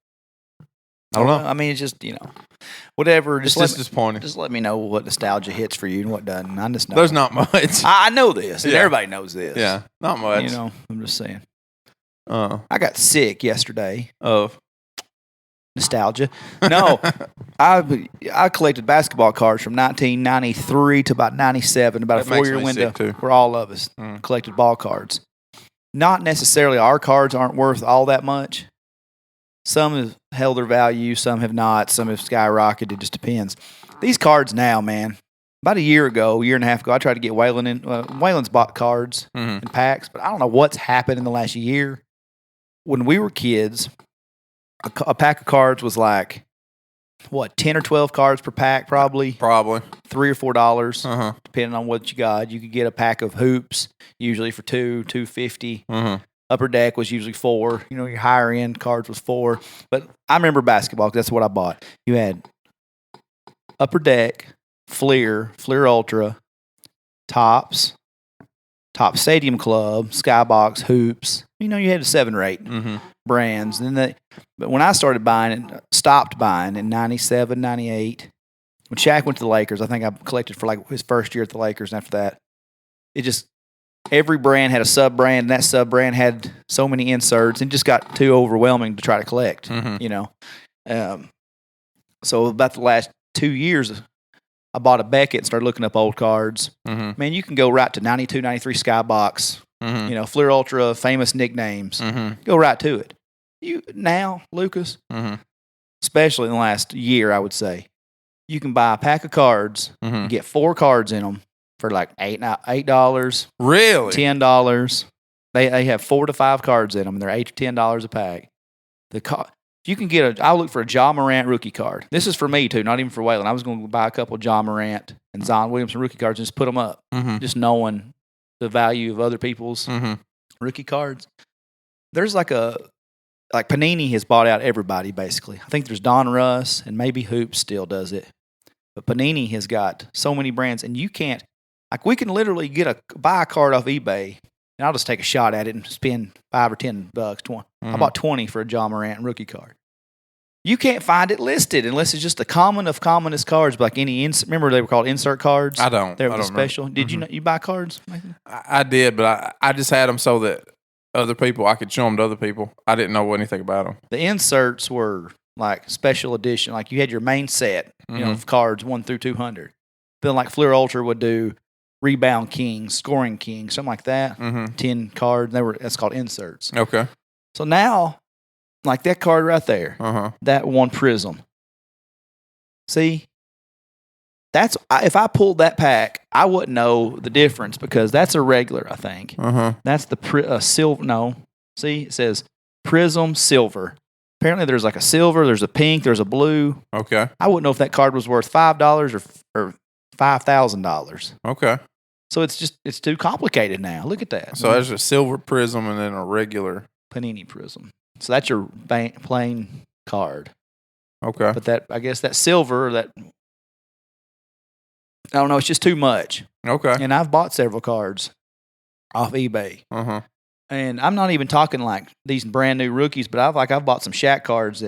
A: I don't know.
B: I mean, it's just, whatever.
A: It's just disappointing.
B: Just let me know what nostalgia hits for you and what doesn't. I just know.
A: There's not much.
B: I know this, and everybody knows this.
A: Yeah, not much.
B: I'm just saying. I got sick yesterday.
A: Of
B: nostalgia. No, I collected basketball cards from 1993 to about 97, about a 4-year window where all of us collected ball cards. Not necessarily our cards aren't worth all that much. Some have held their value, some have not, some have skyrocketed. It just depends. These cards now, man, about a year and a half ago, I tried to get Waylon in. Waylon's bought cards and packs, but I don't know what's happened in the last year. When we were kids, a pack of cards was like, 10 or 12 cards per pack, probably.
A: Probably.
B: $3 or $4, depending on what you got. You could get a pack of hoops, usually for $2.50. Upper Deck was usually $4. Your higher end cards was $4. But I remember basketball because that's what I bought. You had Upper Deck, Fleer Ultra, Tops, Top Stadium Club, Skybox, Hoops. You had 7 or 8 brands. But when I started stopped buying in 97, 98, when Shaq went to the Lakers, I think I collected for like his first year at the Lakers. And after that, every brand had a sub-brand, and that sub-brand had so many inserts, and just got too overwhelming to try to collect, So about the last 2 years, I bought a Beckett and started looking up old cards. Man, you can go right to 92, 93 Skybox, Fleer Ultra, famous nicknames. Go right to it. Now, Lucas, especially in the last year, I would say, you can buy a pack of cards, you get 4 cards in them, for like $8.
A: Really?
B: $10. They have 4 to 5 cards in them, and they're $8 to $10 a pack. You can get I'll look for a Ja Morant rookie card. This is for me too, not even for Waylon. I was going to buy a couple of Ja Morant and Zion Williamson rookie cards and just put them up, just knowing the value of other people's rookie cards. There's like Panini has bought out everybody basically. I think there's Don Russ and maybe Hoops still does it. But Panini has got so many brands, and you can't, like, we can literally buy a card off eBay, and I'll just take a shot at it and spend $5 or $10, 20. I bought 20 for a John Morant rookie card. You can't find it listed unless it's just the common of commonest cards, like any remember they were called insert cards?
A: I don't.
B: They were special. Did you buy cards?
A: I did, but I just had them so that other people, I could show them to other people. I didn't know anything about them.
B: The inserts were like special edition. Like you had your main set, of cards 1 through 200. Then like Fleer Ultra would do rebound king, scoring king, something like that. 10 cards. That's called inserts.
A: Okay.
B: So now, like that card right there, that one Prism. See, if I pulled that pack, I wouldn't know the difference because that's a regular, I think. That's the silver. No, see, it says Prism Silver. Apparently, there's like a silver, there's a pink, there's a blue.
A: Okay.
B: I wouldn't know if that card was worth $5 or $5,000.
A: Okay.
B: So it's too complicated now. Look at that.
A: So there's a silver Prism and then a regular
B: Panini Prism. So that's your plain card.
A: Okay.
B: But I guess that silver, I don't know, it's just too much.
A: Okay.
B: And I've bought several cards off eBay. And I'm not even talking like these brand new rookies, but I've bought some Shaq cards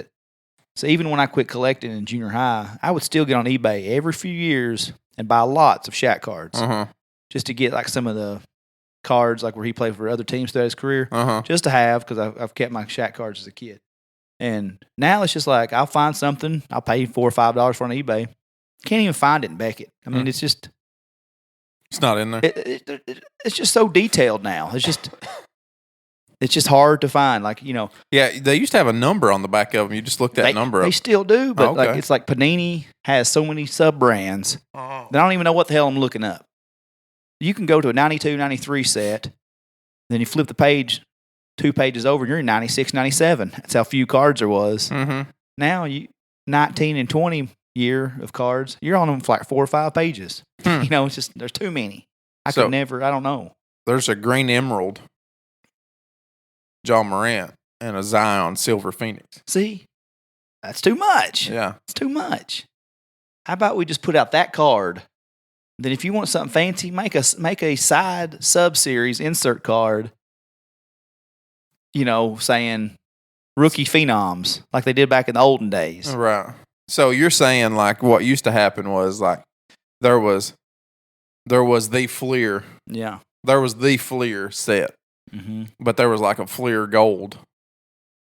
B: so even when I quit collecting in junior high, I would still get on eBay every few years and buy lots of Shaq cards just to get like some of the cards like where he played for other teams throughout his career, just to have because I've kept my Shaq cards as a kid. And now it's just like I'll find something, I'll pay $4 or $5 for on eBay. Can't even find it in Beckett. I mean, it's
A: not in there.
B: It's just so detailed now. It's just hard to find. Like,
A: Yeah, they used to have a number on the back of them. You just looked that number up.
B: They still do, but like it's like Panini has so many sub brands that I don't even know what the hell I'm looking up. You can go to a 92, 93 set, then you flip the page 2 pages over, and you're in 96, 97. That's how few cards there was. Now, 19 and 20 year of cards, you're on them for like 4 or 5 pages. It's just, there's too many. I don't know.
A: There's a green emerald John Morant and a Zion Silver Phoenix.
B: See? That's too much.
A: Yeah.
B: It's too much. How about we just put out that card? Then if you want something fancy, make a side sub-series insert card, saying rookie phenoms like they did back in the olden days.
A: Right. So you're saying like what used to happen was like there was the Fleer.
B: Yeah.
A: There was the Fleer set. But there was like a Fleer gold.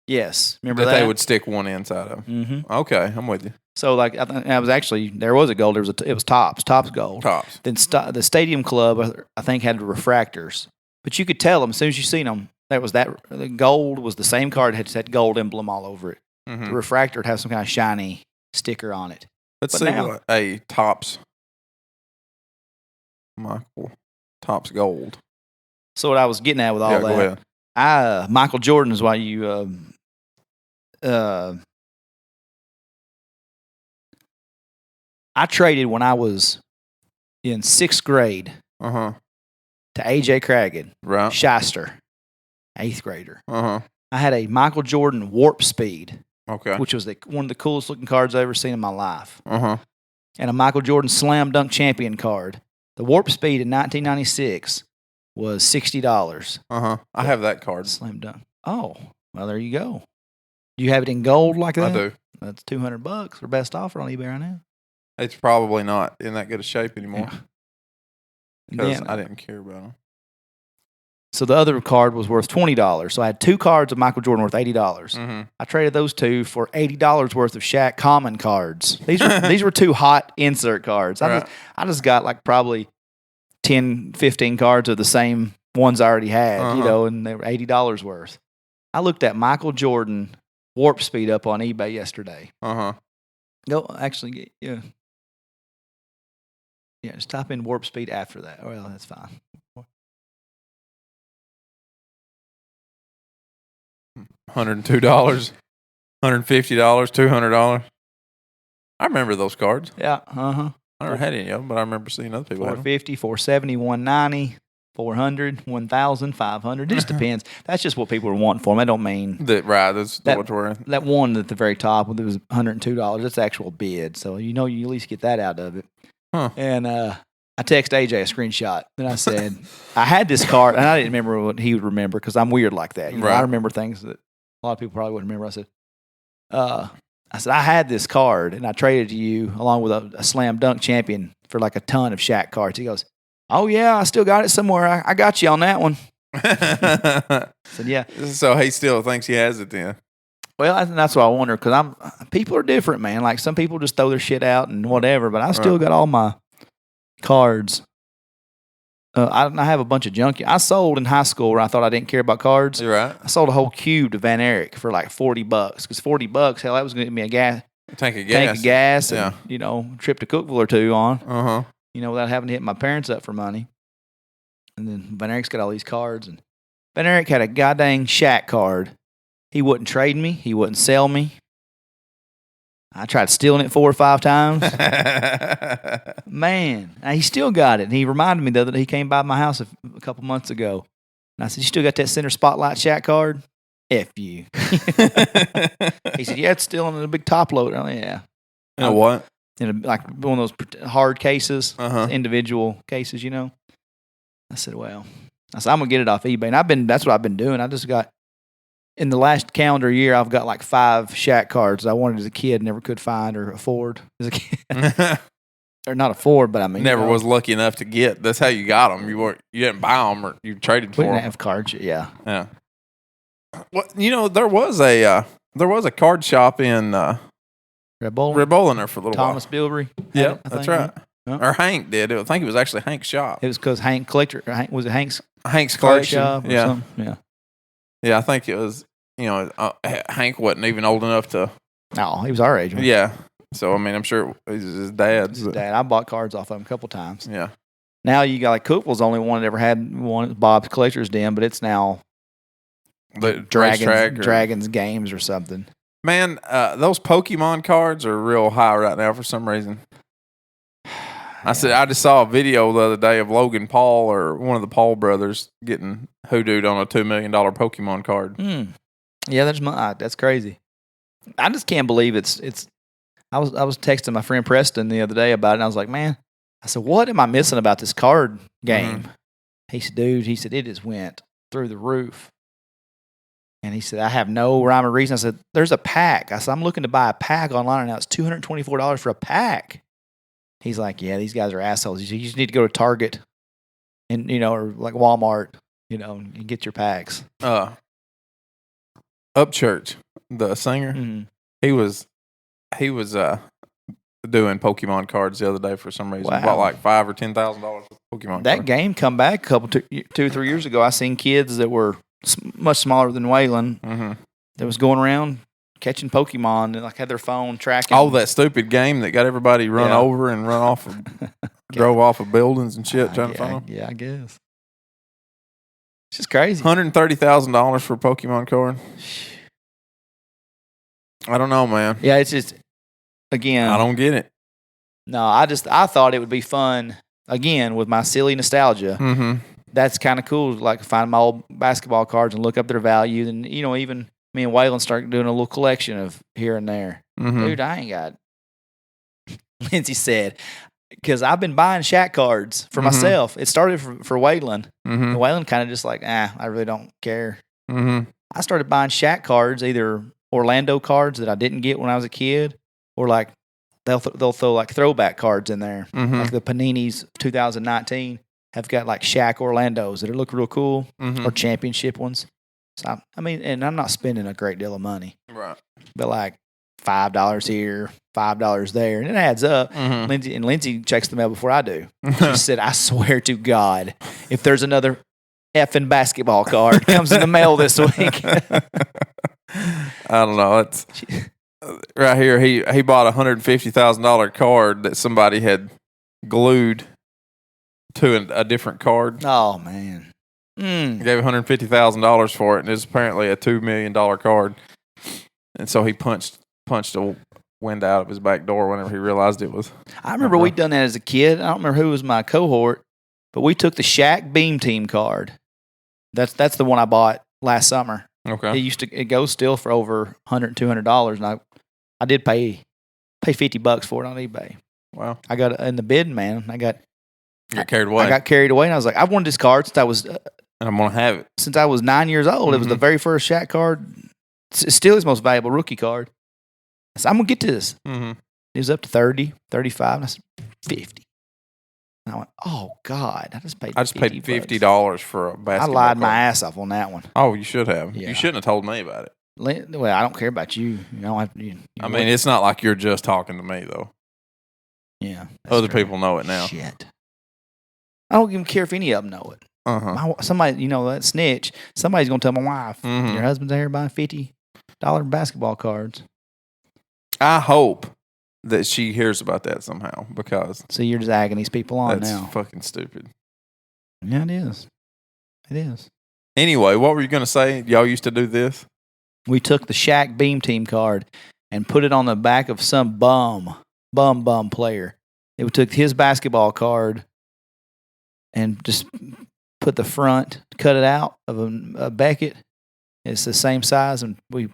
B: Yes. Remember that?
A: They would stick one inside of. Okay, I'm with you.
B: So like there was a gold. It was Topps gold.
A: Topps.
B: Then the Stadium Club I think had refractors, but you could tell them as soon as you seen them. The gold was the same card had gold emblem all over it. The refractor would have some kind of shiny sticker on it.
A: Let's see what a Topps gold.
B: So what I was getting at with all that,
A: go ahead.
B: Michael Jordan is why you I traded when I was in 6th grade to A.J. Craggin,
A: right?
B: Shyster, 8th grader.
A: I
B: had a Michael Jordan Warp Speed,
A: which
B: was one of the coolest looking cards I've ever seen in my life, and a Michael Jordan Slam Dunk Champion card. The Warp Speed in 1996 was $60.
A: I have that card.
B: Slam Dunk. Oh, well, there you go. Do you have it in gold like that?
A: I do.
B: That's $200 for best offer on eBay right now.
A: It's probably not in that good a shape anymore. Because I didn't care about them.
B: So the other card was worth $20. So I had 2 cards of Michael Jordan worth $80. I traded those 2 for $80 worth of Shaq common cards. These were 2 hot insert cards. I just got like probably 10, 15 cards of the same ones I already had, and they were $80 worth. I looked at Michael Jordan Warp Speed up on eBay yesterday. Go, actually, yeah. Yeah, just type in Warp Speed after that. Well, that's fine.
A: $102, $150, $200. I remember those cards.
B: Yeah,
A: I never had any of them, but I remember seeing other people.
B: $450, $470, $190. $400, $1,000, $500. It just depends. That's just what people are wanting for them. I don't mean
A: that's what it's worth.
B: That one at the very top, it was $102. That's the actual bid, so you at least get that out of it.
A: Huh.
B: And I text AJ a screenshot, and I said I had this card, and I didn't remember what he would remember because I'm weird like that.
A: Right.
B: I remember things that a lot of people probably wouldn't remember. I said I had this card, and I traded to you along with a slam dunk champion for like a ton of Shaq cards. He goes, "Oh yeah, I still got it somewhere. I got you on that one." I said, "Yeah."
A: So he still thinks he has it then.
B: Well, that's what I wonder because people are different, man. Like some people just throw their shit out and whatever, but I still got all my cards. I have a bunch of junk. I sold in high school where I thought I didn't care about cards.
A: You're right.
B: I sold a whole cube to Van Erich for like $40 because $40, hell, that was going to give me a
A: tank of
B: gas,
A: yeah.
B: and trip to Cookville or two on.
A: Uh-huh.
B: Without having to hit my parents up for money. And then Van Erich's got all these cards, and Van Erich had a goddamn Shaq card. He wouldn't trade me. He wouldn't sell me. I tried stealing it 4 or 5 times. Man, he still got it. And he reminded me the other day, he came by my house a couple months ago. And I said, "You still got that center spotlight Shaq card?" F you. He said, "Yeah, it's still in a big top loader." Oh, yeah.
A: You know what?
B: Like one of those hard cases,
A: Uh-huh.
B: individual cases, I said, "Well," I'm going to get it off eBay. And that's what I've been doing. I just got, in the last calendar year, I've got like 5 Shaq cards I wanted as a kid, never could find or afford as a kid. Or not afford, but I mean.
A: Never was lucky enough to get. That's how you got them. You didn't buy them or you traded for
B: We
A: them.
B: didn't have cards, yeah.
A: Yeah. Well, there was a card shop in
B: Red Bull?
A: Red Bull in there for a little
B: Thomas
A: while.
B: Bilbrey?
A: Yeah,
B: I
A: that's
B: think,
A: right.
B: yeah.
A: Or Hank did. I think it was actually Hank's shop.
B: It was because was it Hank's
A: Hank's
B: card
A: collection.
B: shop or
A: Yeah.
B: something? Yeah.
A: Yeah, I think it was, Hank wasn't even old enough to.
B: No, he was our age. Man.
A: Yeah. So, I mean, I'm sure it was his dad's.
B: His dad. I bought cards off of him a couple times.
A: Yeah.
B: Now you got like Cookville's the only one that ever had one, Bob's Collector's Den, but it's now
A: The racetrack or-
B: Dragons Games or something.
A: Man, those Pokemon cards are real high right now for some reason. I just saw a video the other day of Logan Paul or one of the Paul brothers getting hoodooed on a $2 million Pokemon card.
B: Yeah, that's crazy. I just can't believe it's. I was texting my friend Preston the other day about it, and I was like, man, I said, what am I missing about this card game? He said, dude, it just went through the roof. And he said, I have no rhyme or reason. I said, there's a pack. I said, I'm looking to buy a pack online, and now it's $224 for a pack. He's like, yeah, these guys are assholes. He said, you just need to go to Target and, or like Walmart, and get your packs.
A: Upchurch, the singer, he was doing Pokemon cards the other day for some reason.
B: Wow.
A: Bought like $5,000 or $10,000 for Pokemon
B: That
A: cards.
B: game come back two or 3 years ago. I seen kids that were much smaller than Waylon that was going around catching Pokemon and like had their phone tracking.
A: Oh, that stupid game that got everybody run over and run off of, drove off of buildings and shit trying to find them.
B: Yeah, I guess. It's just crazy.
A: $130,000 for a Pokemon card. I don't know, man.
B: Yeah, it's just, again.
A: I don't get it.
B: No, I thought it would be fun, again, with my silly nostalgia. That's kind of cool, like find my old basketball cards and look up their value. And, even me and Waylon start doing a little collection of here and there. Dude, I ain't got. Lindsay said, because I've been buying Shaq cards for myself. It started for Waylon. And Waylon kind of just like, I really don't care. I started buying Shaq cards, either Orlando cards that I didn't get when I was a kid, or like they'll throw like throwback cards in there. Like the Panini's 2019 have got like Shaq Orlandos that look real cool, or championship ones. So and I'm not spending a great deal of money,
A: right?
B: But like $5 here, $5 there, and it adds up. Lindsay checks the mail before I do. She said, "I swear to God, if there's another effing basketball card comes in the mail this week."
A: I don't know. It's right here. He bought $150,000 card that somebody had glued to a different card.
B: Oh man!
A: He gave $150,000 for it, and it's apparently a $2 million card. And so he punched a wind out of his back door whenever he realized it was.
B: I remember we'd done that as a kid. I don't remember who was my cohort, But we took the Shaq Beam Team card. That's the one I bought last summer.
A: Okay.
B: It goes still for over $100, $200, and I did pay $50 for it on eBay.
A: Wow.
B: I got in the bidding, man.
A: You got carried away.
B: I got carried away, and I was like, I've wanted this card since I was
A: and I'm gonna have it
B: since I was 9 years old. It was the very first Shaq card. It's still his most valuable rookie card. I said, I'm gonna get this.
A: Mm-hmm.
B: It was up to 30, 35, and I said 50. And I went, oh God, I just paid
A: $50 for a basketball
B: I lied
A: card.
B: my ass off on that one.
A: Oh, you should have.
B: Yeah.
A: You shouldn't have told me about it.
B: Well, I don't care about you. You don't have,
A: I mean, it's not like you're just talking to me, though.
B: Yeah.
A: Other people know it now.
B: Shit. I don't even care if any of them know it. Somebody, that snitch, somebody's going to tell my wife, your husband's out here buying $50 basketball cards.
A: I hope that she hears about that somehow, because
B: so you're just agging these people on
A: that's
B: now.
A: Fucking stupid.
B: Yeah, it is. It is.
A: Anyway, what were you going to say? Y'all used to do this?
B: We took the Shaq Beam Team card and put it on the back of some bum player. We took his basketball card and just put the front, cut it out of a Beckett. It's the same size, and it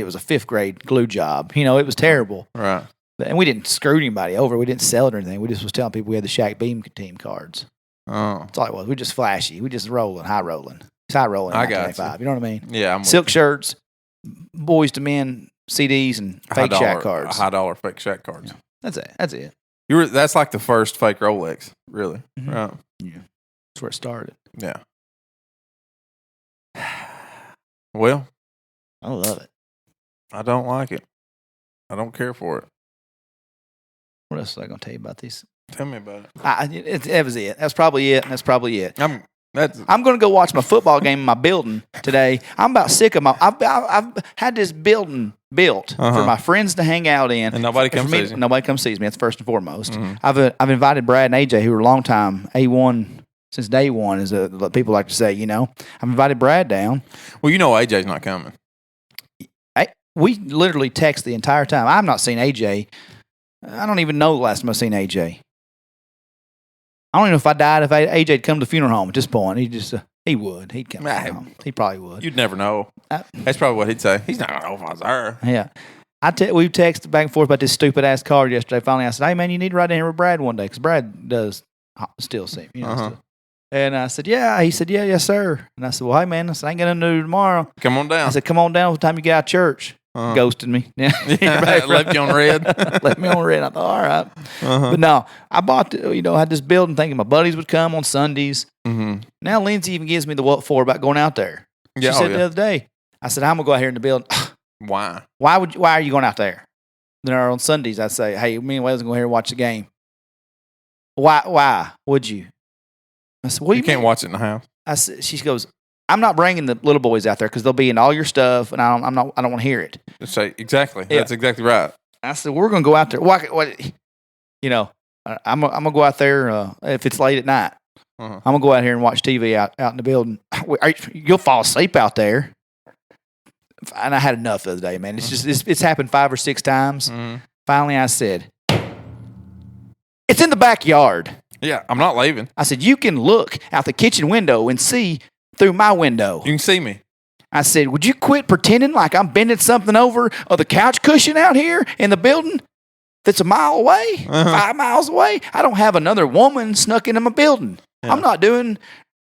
B: was a 5th grade glue job. It was terrible.
A: Right.
B: And we didn't screw anybody over. We didn't sell it or anything. We just was telling people we had the Shaq Beam Team cards.
A: Oh.
B: That's all it was. We just flashy. We just high rolling. It's high rolling.
A: I got
B: you know what I mean?
A: Yeah.
B: Silk shirts, boys to men CDs, and fake Shaq cards.
A: $1 fake Shaq cards.
B: Yeah. That's it.
A: That's like the first fake Rolex, really.
B: Mm-hmm.
A: Right.
B: Yeah. That's where it started.
A: Yeah. Well,
B: I love it.
A: I don't like it. I don't care for it.
B: What else was I going to tell you about these?
A: Tell me about
B: it. That was it. That's probably it. I'm going to go watch my football game in my building today. I'm about sick of I've had this building built for my friends to hang out in.
A: And nobody comes sees me.
B: Nobody comes sees me. That's first and foremost. Mm-hmm. I've invited Brad and AJ, who are a long time A1 since day one, as people like to say. I've invited Brad down.
A: Well, AJ's not coming.
B: We literally text the entire time. I've not seen AJ. I don't even know the last time I've seen AJ. I don't even know if I died if AJ'd come to the funeral home at this point. He would. He'd come. He probably would.
A: You'd never know. That's probably what he'd say. He's not going to know if I was there.
B: Yeah. We texted back and forth about this stupid-ass card yesterday. Finally, I said, hey, man, you need to ride down here with Brad one day, because Brad does still see me. And I said, yeah. He said, yeah, yes, sir. And I said, well, hey, man, I ain't going to do tomorrow.
A: Come on down.
B: I said, come on down what time you get out of church. Ghosted me. Yeah.
A: Left you on red.
B: Left me on red. I thought, all right. But no, I bought, I had this building thinking my buddies would come on Sundays. Mm-hmm. Now Lindsay even gives me the what for about going out there. She said the other day, I said, I'm going to go out here in the building.
A: Why?
B: Why are you going out there? Then on Sundays, I'd say, hey, me and Wes go here and watch the game. Why would you? I said, what do you
A: can't
B: mean?
A: watch it in the house.
B: I said, she goes, I'm not bringing the little boys out there because they'll be in all your stuff, and I don't want to hear it.
A: Exactly. Yeah. That's exactly right.
B: I said, we're going to go out there. What? I'm going to go out there if it's late at night. I'm going to go out here and watch TV out in the building. You'll fall asleep out there. And I had enough the other day, man. It's just it's happened 5 or 6 times. Finally, I said, it's in the backyard.
A: Yeah, I'm not leaving.
B: I said, you can look out the kitchen window and see through my window.
A: You can see me.
B: I said, would you quit pretending like I'm bending something over the couch cushion out here in the building that's a mile away, 5 miles away? I don't have another woman snuck into my building. Yeah. I'm not doing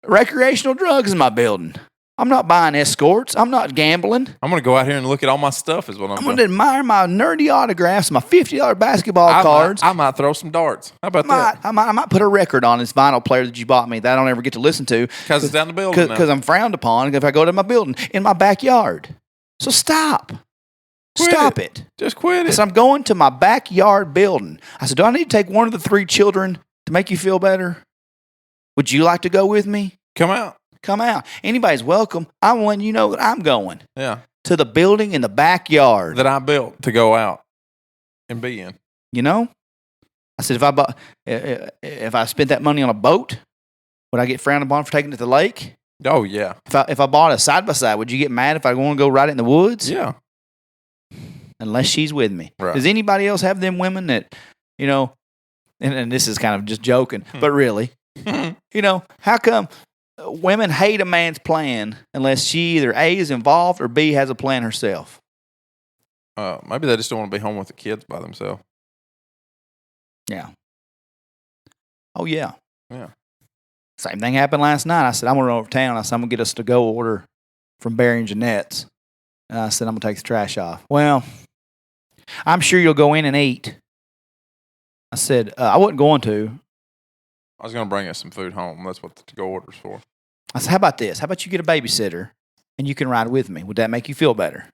B: recreational drugs in my building. I'm not buying escorts. I'm not gambling.
A: I'm going to go out here and look at all my stuff is what I'm doing.
B: I'm going to admire my nerdy autographs, my $50 basketball cards.
A: I might throw some darts. How about that?
B: I might put a record on this vinyl player that you bought me that I don't ever get to listen to.
A: Because it's down the building
B: Because I'm frowned upon if I go to my building in my backyard. So stop. Stop it.
A: Just quit it.
B: Because I'm going to my backyard building. I said, do I need to take one of the 3 children to make you feel better? Would you like to go with me?
A: Come out.
B: Come out. Anybody's welcome. I'm letting you know that I'm going.
A: Yeah.
B: To the building in the backyard.
A: That I built to go out and be in.
B: I said, if I spent that money on a boat, would I get frowned upon for taking it to the lake?
A: Oh, yeah.
B: If I bought a side-by-side, would you get mad if I want to go ride it in the woods?
A: Yeah.
B: Unless she's with me.
A: Right.
B: Does anybody else have them women that, and this is kind of just joking, but really, You know, how come women hate a man's plan unless she either A, is involved, or B, has a plan herself?
A: Maybe they just don't want to be home with the kids by themselves.
B: Yeah. Oh, yeah.
A: Yeah.
B: Same thing happened last night. I said, I'm going to run over town. I said, I'm going to get us to go order from Barry and Jeanette's. And I said, I'm going to take the trash off. Well, I'm sure you'll go in and eat. I said, I wasn't going to.
A: I was going to bring us some food home. That's what the to-go order's for.
B: I said, how about this? How about you get a babysitter and you can ride with me? Would that make you feel better?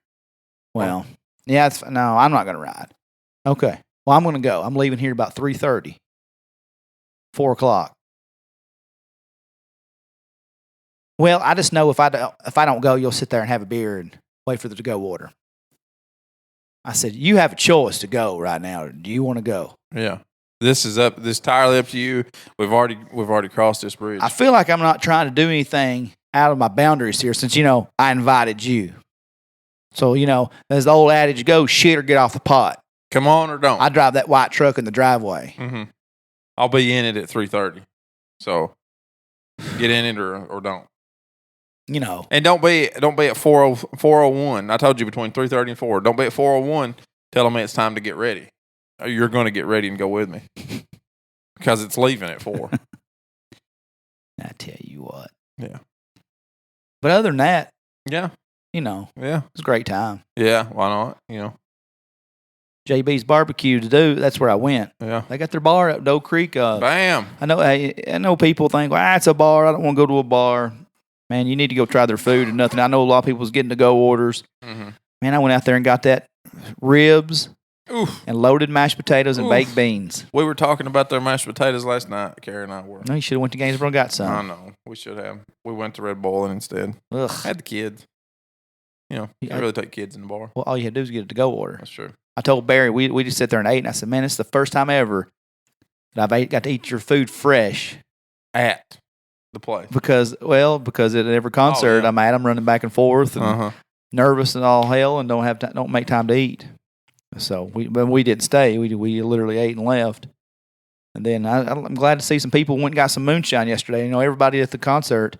B: Well, yeah, no, I'm not going to ride. Okay. Well, I'm going to go. I'm leaving here about 3:30, 4 o'clock. Well, I just know if I don't go, you'll sit there and have a beer and wait for the to-go order. I said, you have a choice to go right now. Do you want to go?
A: Yeah. This is entirely up to you. We've already crossed this bridge.
B: I feel like I'm not trying to do anything out of my boundaries here since, I invited you. So, as the old adage goes, shit or get off the pot.
A: Come on or don't.
B: I drive that white truck in the driveway.
A: Mm-hmm. I'll be in it at 3:30. So get in it or don't. And don't be at 4:01. I told you between 3:30 and 4. Don't be at 4:01. Tell me it's time to get ready. You're going to get ready and go with me because it's leaving at 4.
B: I tell you what.
A: Yeah.
B: But other than that,
A: yeah,
B: yeah,
A: it
B: was a great time.
A: Yeah, why not?
B: JB's Barbecue to do. That's where I went.
A: Yeah,
B: they got their bar up Doe Creek.
A: Bam.
B: I know people think, well, it's a bar. I don't want to go to a bar. Man, you need to go try their food and nothing. I know a lot of people was getting to go orders.
A: Mm-hmm.
B: Man, I went out there and got that ribs.
A: Oof.
B: And loaded mashed potatoes and baked beans.
A: We were talking about their mashed potatoes last night. Carrie and I were.
B: No, you should have went to Gainesboro and got some.
A: I know. We should have. We went to Red Bowling instead.
B: Ugh.
A: Had the kids. You can't really take kids in the bar.
B: Well, all you had to do is get a to-go order.
A: That's true.
B: I told Barry, we just sat there and ate, and I said, man, it's the first time ever that I've got to eat your food fresh.
A: At the place.
B: Because at every concert I'm at, I'm running back and forth and nervous and all hell and don't make time to eat. So we didn't stay. We literally ate and left. And then I'm glad to see some people went and got some moonshine yesterday. Everybody at the concert,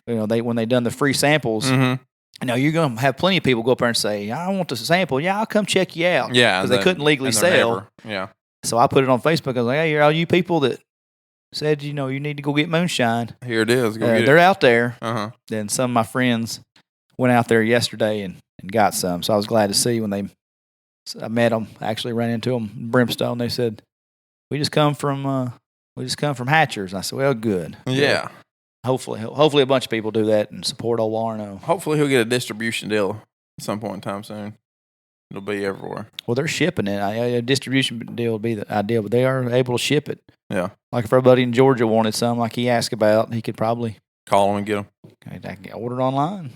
B: when they done the free samples, you're going to have plenty of people go up there and say, I want the sample. Yeah, I'll come check you out.
A: Yeah.
B: Because they couldn't legally sell.
A: Yeah.
B: So I put it on Facebook. I was like, hey, all you people that said, you need to go get moonshine.
A: Here it is. Go get
B: they're
A: it.
B: out there.
A: Then
B: some of my friends went out there yesterday and got some. So I was glad to see when I met them. I actually ran into them in Brimstone. They said, "We just come from Hatchers." And I said, "Well, good."
A: Yeah.
B: Hopefully, a bunch of people do that and support old Warno.
A: Hopefully, he'll get a distribution deal at some point in time soon. It'll be everywhere. Well,
B: they're shipping it. A distribution deal would be the ideal, but they are able to ship it.
A: Yeah.
B: Like if our buddy in Georgia wanted some, like he asked about, he could probably
A: call them and get them.
B: I can order it online.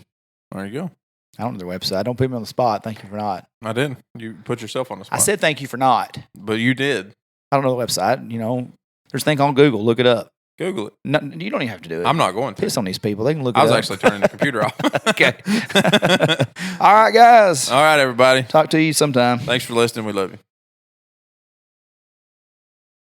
A: There you go.
B: I don't know their website. Don't put me on the spot. Thank you for not.
A: I didn't. You put yourself on the spot.
B: I said thank you for not.
A: But you did.
B: I don't know the website. There's a thing on Google. Look it up.
A: Google it.
B: No, you don't even have to do it.
A: I'm not going to.
B: Piss on these people. They can look it up.
A: I was actually turning the computer off.
B: Okay. All right, guys.
A: All right, everybody.
B: Talk to you sometime.
A: Thanks for listening. We love you.